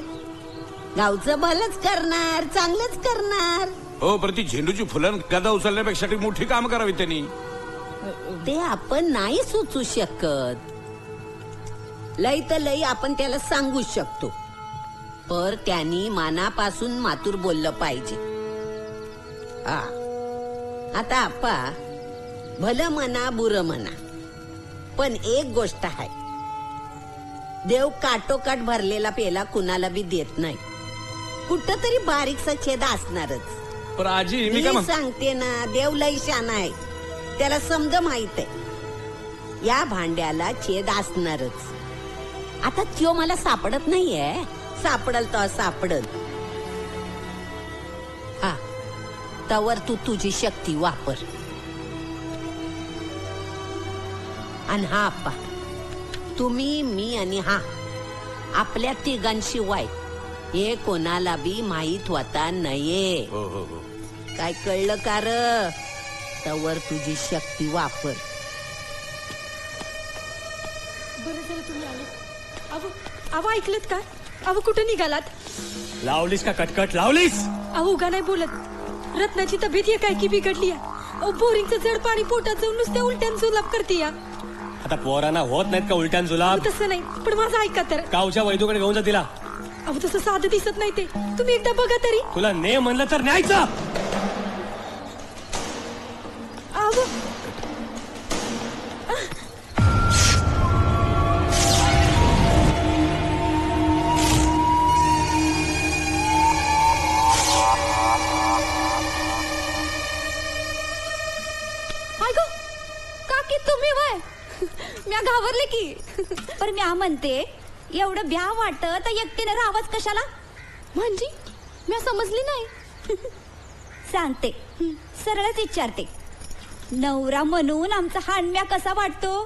गावचं भलंच करणार, चांगलंच करणार.
हो, पण ती झेंडूची फुलं गदा उचलण्यापेक्षा मोठी काम करावी त्यांनी.
ते आपण नाही सुचू शकत. लई तर लई आपण त्याला सांगू शकतो, पर त्यांनी मनापासून मातूर बोललं पाहिजे. आता आपा भलं म्हणा बुरं म्हणा, पण एक गोष्ट आहे, देव काटोकाट भरलेला पेला कुणाला बी देत नाही. कुठं तरी बारीकसा छेद असणारच.
पण आजी मी काय
मी सांगते ना, देव लय शहाणा आहे, त्याला समज माहित आहे या भांड्याला छेद असणारच. आता त्यो मला सापडत नाहीये, सापडल तर सापडल. हा, तवर तू तुझी शक्ती वापर. आणि हा आप्पा, तुम्ही, मी आणि हा, आपल्या तिघांशिवाय हे कोणाला बी माहीत होता नाहीये. काय कळलं का र? तवर तुझी शक्ती वापर.
बरं झालं तुम्ही आले. अहो ऐकलत का? अहो कुठं निघालात?
लावलीस का कटकट लावलीस?
अहो उगा नाही बोलत. रत्नाची तब्येत ये काय की बिघडली. बोरिंगचं जड पाणी पोटात जाऊन नुसत्या उलट्यान जुलाब करते या.
आता पोरांना होत नाहीत का उलट्यान जुलाब?
तसं नाही, पण माझं ऐका तर.
गावच्या वैद्यकडे घेऊन जा तिला.
अहो तसं साधं दिसत नाही ते, तुम्ही एकदा बघा तरी.
तुला ने म्हणलं तर न्यायचं.
अहो
म्या घाबरले की. पण म्या म्हणते, एवढं भ्या वाटत एकटीने राहावंच कशाला? म्हणजे म्या समजली नाही. सांगते, सरळच विचारते. नवरा म्हणून आमचा हानम्या कसा वाटतो?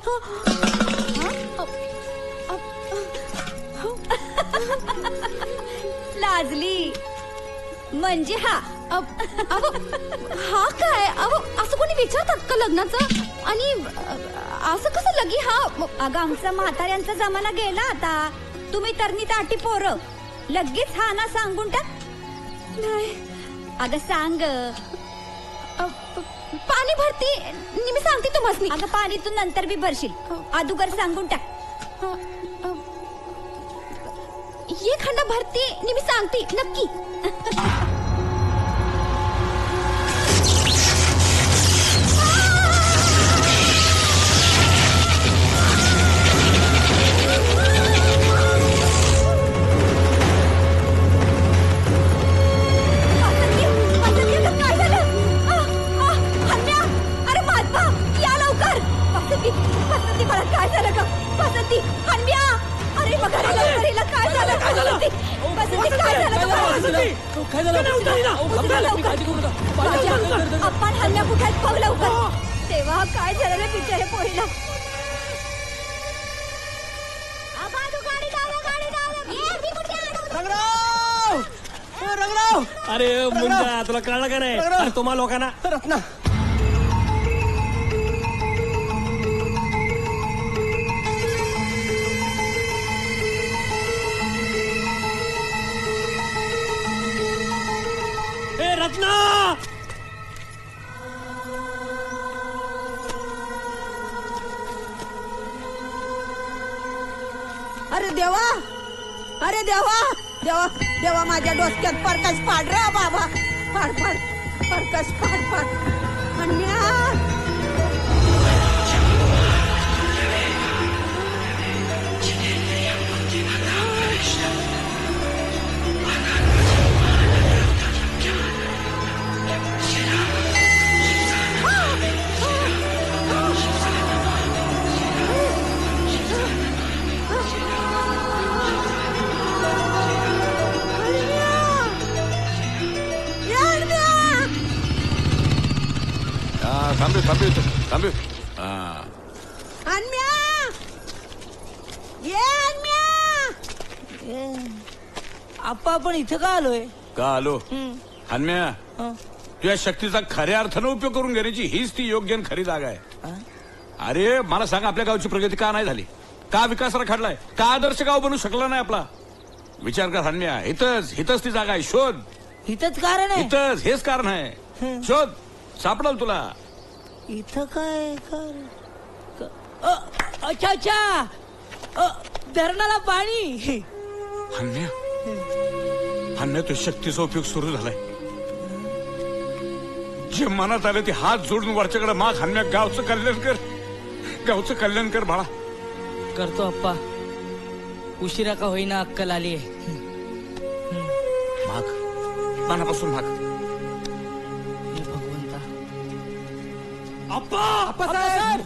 लाजली म्हणजे हा. हा काय? असं कोणी विचारतात का लग्नाचं? आणि असं कसं लगी? हा अगं, आमचा म्हाताऱ्यांचा जमाना गेला आता. तुम्ही तरणी ताटी पोरं लगेच हा ना सांगून टाक. नाही अगं सांग. पाणी भरती मी सांगते तुम्हाला. अगं पाणी तू नंतर बी भरशील, अदुगर सांगून टाक. ये खंडा भरती मी सांगते नक्की. काय झालं का बसंती? हनम्या, अरे बघा काय झालं? काय झालं? बसंती काय झालं? आपण हल्ल्या कुठ्यात पाहू लवकर. तेव्हा काय झालं रे बिचारे पोरीला?
रंगराव,
अरे मुंडा, तुला कळलं का नाही? तुम्हा लोकांना
रत्ना
रत्ना.
अरे देवा, अरे देवा, देवा देवा, माझ्या डोसक्यात परकस पाड रे बाबा. पाड परकस पाड. हनम्या,
थांबे.
हनम्या, ये हनम्या.
आप्पा, आपण इथं का आलोय?
का आलो? हनम्या, तुझ्या शक्तीचा खऱ्या अर्थानं उपयोग करून घेण्याची हीच ती योग्य आणि खरी जागा आहे. अरे मला सांग, आपल्या गावची प्रगती का नाही झाली? का विकास रखडलाय? का आदर्श गाव बनू शकला नाही आपला? विचार कर हनम्या. हितच ती जागा आहे. शोध.
इथंच कारण आहे?
हितच, हेच कारण आहे. शोध, सापडल तुला.
इथं काय अच्छा धरणाला पाणी.
हन्या तुझ्या शक्तीचा उपयोग सुरू झालाय.
जे मनात आलं ते हात जोडून वरच्याकडे माग हाणण्या गावचं कल्याण कर बाळा.
करतो अप्पा. उशिरा का होईना अक्कल आली.
माग मनापासून माग.
अप्पा अप्पा साहेब.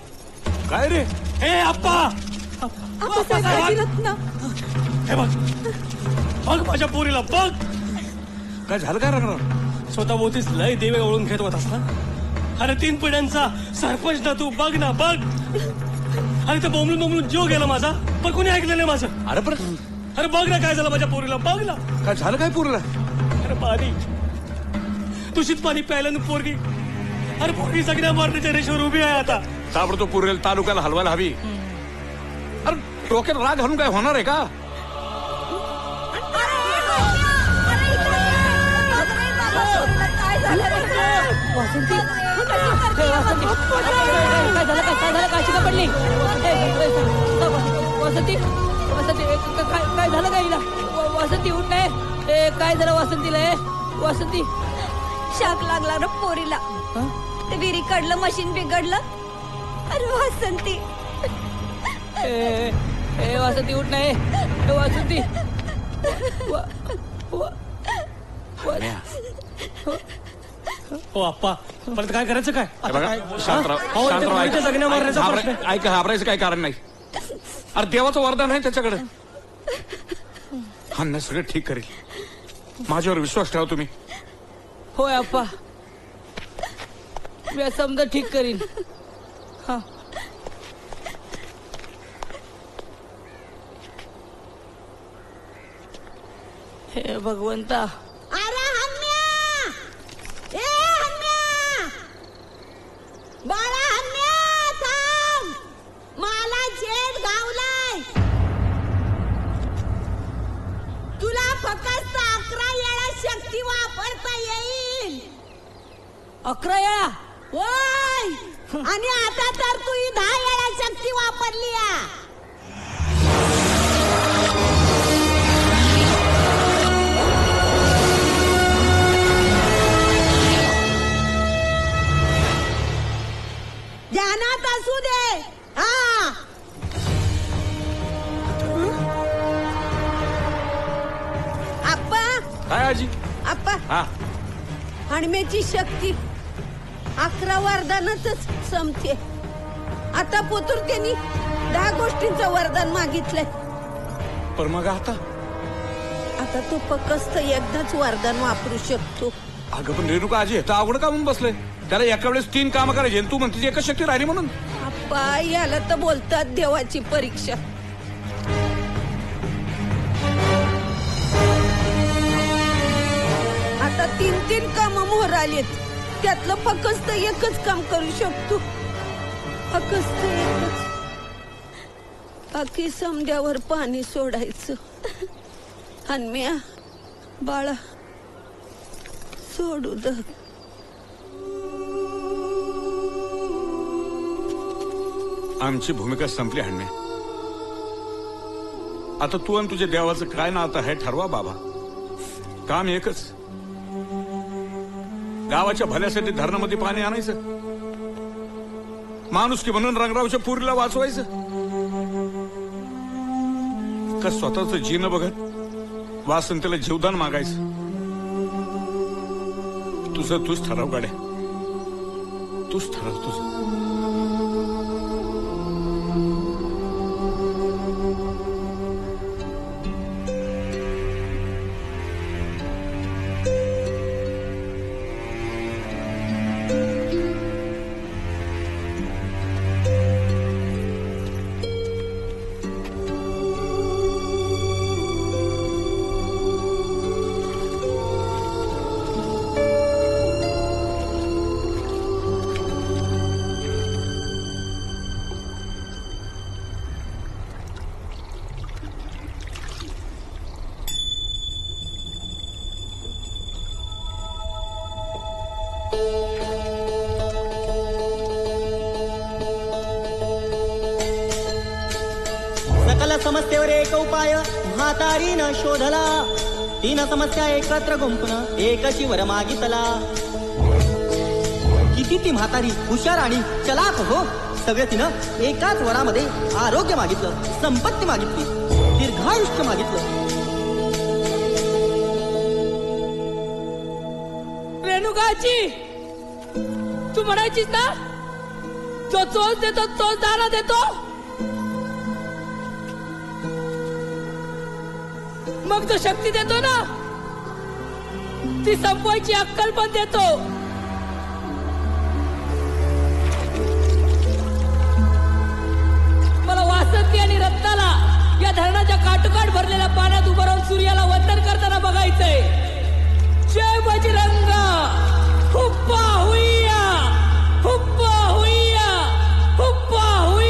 काय रे?
हे अप्पा. हे बघ बघ माझ्या पोरीला बघ.
काय झालं काय रंगराव?
स्वतः भोवतीच लय देवे ओळून घेत होतास ना. अरे 3 पिढ्यांचा सरपंच ना तू. बघ ना बघ. अरे ते बोंबलून जीव गेला माझा. पण कोणी ऐकलं नाही माझं. अरे बघ ना काय झालं माझ्या पोरीला. बघ ना
काय झालं काय पोरीला?
अरे पाणी दूषित पाणी प्यायला पोरगी. अरे पोरगी सगळ्या मरण्याच्या रेषेवर उभी आहे आता.
ताबडतोब पुरेल तालुक्याला हलवायला हवी. अरे डोक्यात राग घालून काय होणार आहे का?
वासंती काय झालं काशी का पडली? वासंती काय झालं काय? वासंती उठ नाही. काय झालं वासंतीला? वासंती
शाक लागला ना पोरीला. ते विहिरी कडलं मशीन बिघडलं. अरे वासंती
वासंती उठ नाही. वासंती
हो अप्पा परत काय करायचं काय?
ऐका घाबरायचं काय कारण नाही. अरे देवाचं वरदान आहे त्याच्याकडे. हा सगळं ठीक करेल. माझ्यावर विश्वास ठेवा तुम्ही.
होय अप्पा मी समजा ठीक करीन. हा हे भगवंता.
अरे हन्म्या. ए हन्म्या. बाळा हन्म्या थांब. मला जेड गावलाय. तुला फक्त 11 वेळा शक्ती वापरता येईल.
11 वेळा?
होय. आणि आता तर तू 10 वेळा शक्ती वापरली. ध्यानात असू दे. हा आप्पा.
काय आजी?
आप्पा
हा
हणमेची शक्ती 11 वरदानाच संपते. आता पोतूर त्यांनी 10 गोष्टींचं वरदान मागितलंय.
पण मग आता
तो फक्त एकदाच वरदान वापरू शकतो.
अगं पण रेणुका आजी तर अवघड का म्हणून बसलंय? त्याला एका वेळेस 3 कामं करायची. तू म्हणते एकच शक्ती राहिली म्हणून.
आप्पा याला तर बोलतात देवाची परीक्षा. आता 3 कामं मोहर आलेत. त्यातलं फक्त एकच काम करू शकतो. फक्त एकच. बाकी समद्यावर पाणी सोडायचं. हन्म्या बाळा सोडू द.
आमची भूमिका संपली हन्म्या. आता तू आणि तुझ्या देवाचं काय नातं आहे ठरवा बाबा. काम एकच. गावाच्या भल्यासाठी धरणामध्ये पाणी आणायचं. माणुसकी म्हणून रंगरावच्या पुरीला वाचवायचं. का स्वतःच जीनं बघत वासंतीला जीवदान मागायचं. तुझं तूच ठरव गाड्या. तूच ठरव तुझं.
सकल समस्येवर एक उपाय म्हातारीनं शोधला. 3 समस्या एकत्र गुंफून एक शिवर मागितला.
किती ती म्हातारी हुशार आणि चलाक हो. सगळं तिनं एकाच वरामध्ये आरोग्य मागितलं, संपत्ती मागितली, दीर्घायुष्य मागितलं.
रेणुकाची तू म्हणायचीस ना, जो चोच देतो तोच दाना देतो. मग जो शक्ती देतो ना, ती संपवायची अक्कल पण देतो. मला वासंती आणि रत्नाला या धरणाच्या काटोकाट भरलेल्या पाण्यात उभं राहून सूर्याला वंदन करताना बघायचंय. जय बजरंग, हुप्पा हुइया, हुप्पा हुइया, हुप्पा हुइया.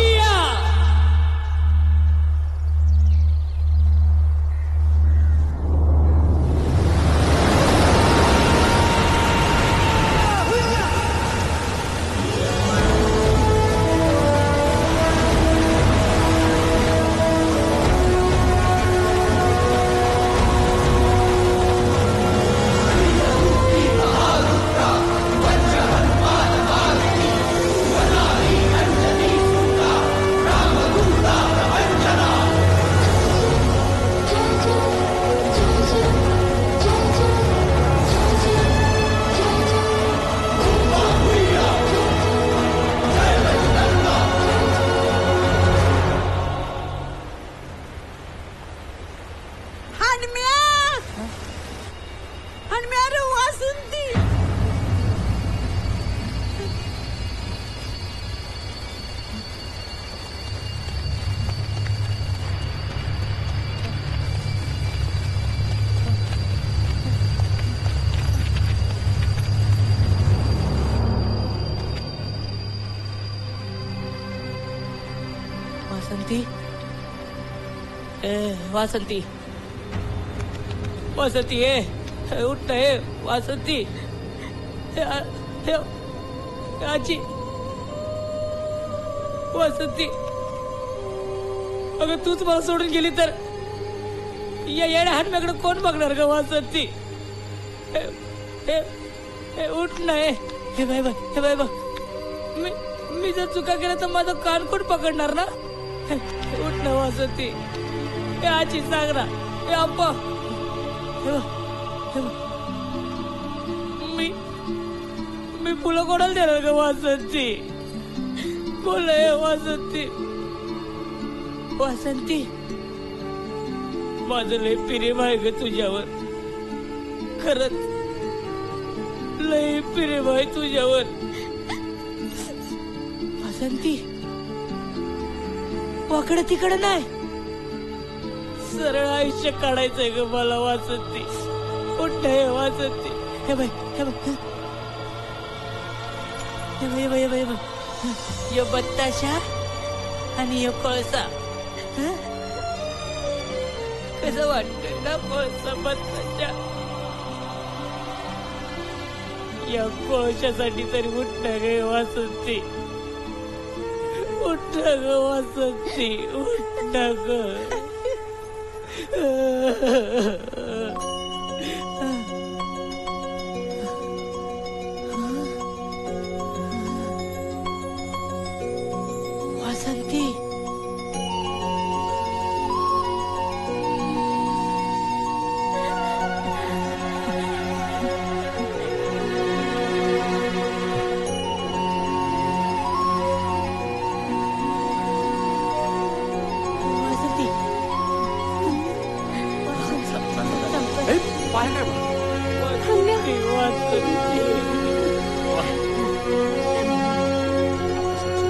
वासंती, वासंती, वासंती, उठ नाही वासंती. आजी, वासंती, अगं तूच मला सोडून गेली तर या येण्या हातम्याकडे कोण बघणार ग वासंती. उठ नाही. हे बाय बा, हे बाय बा, मी जर चुका केल्या तर माझं कान कोण पकडणार ना. उठ ना वासंती. हे आजी सांग ना. हे अप्पा, मी फुलं कोणाला देणार ग वासंती. बोल वासंती. वासंती, माझं लय प्रेम आहे ग तुझ्यावर. खरंच लय प्रेम आहे तुझ्यावर. वासंती, वाकडं तिकडं नाही, सरळ आयुष्य काढायचंय ग मला वासंती. उठ आहे वासंती. हे बाय, हे बाय, हे बाय, हे बाय, हे बाय, यो बत्ताशा आणि यो कोळसा. कसं वाटतंय ना कोळसा बत्ताशा. या कोळशासाठी तरी उठणं ग वासंती. उठ ग वासंती, उठ ग. वासंती,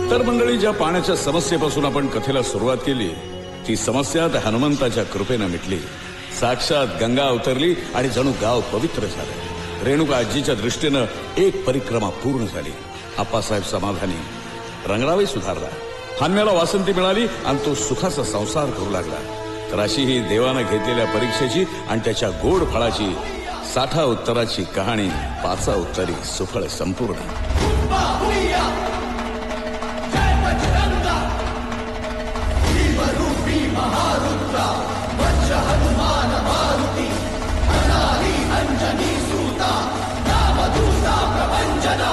तर मंडळी, ज्या पाण्याच्या समस्येपासून आपण कथेला सुरुवात केली, ती समस्या त्या हनुमंताच्या कृपेनं मिटली. साक्षात गंगा अवतरली आणि जणू गाव पवित्र झालं. रेणुका आजीच्या दृष्टीनं एक परिक्रमा पूर्ण झाली. आप्पासाहेब समाधानी, रंगरावही सुधारला, हान्याला वासंती मिळाली आणि तो सुखाचा संसार करू लागला. तर अशी ही देवानं घेतलेल्या परीक्षेची आणि त्याच्या गोड फळाची 60 उत्तराची कहाणी 5 उत्तरी सुफळ संपूर्ण.
महारुद्रा वज्र हनुमान मारुती अनारी अंजनी सूता रामदूता प्रभंजना.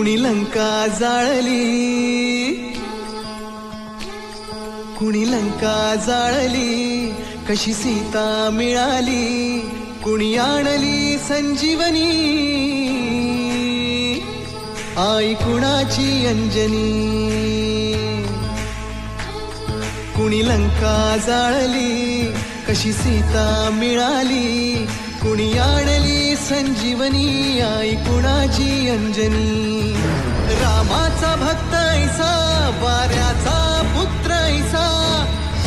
कुणी लंका जाळली, कुणी लंका जाळली, कशी सीता मिळाली, कुणी आणली संजीवनी, आई कुणाची अंजनी. कुणी लंका जाळली, कशी सीता मिळाली, कुणी आणली संजीवनी, आई कुणाची अंजनी. रामाचा भक्त ऐसा, वाऱ्याचा पुत्र ऐसा,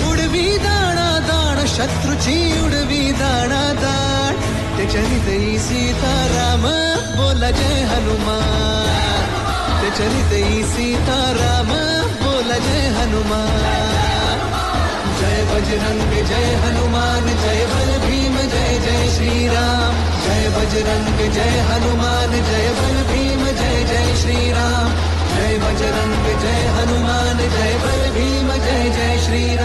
उडवी दाणा दाण, शत्रूची उडवी दाणा दाण. त्याच्या हृदयी सीताराम, बोला जय हनुमान. त्याच्या हृदयी सीताराम, बोला जय हनुमान. जय बजरंग जय हनुमान, जय बल भीम जय जय श्रीराम. जय बजरंग जय हनुमान, जय बल भीम जय जय श्रीराम. जय बजरंग जय हनुमान, जय बल भीम जय जय श्रीराम.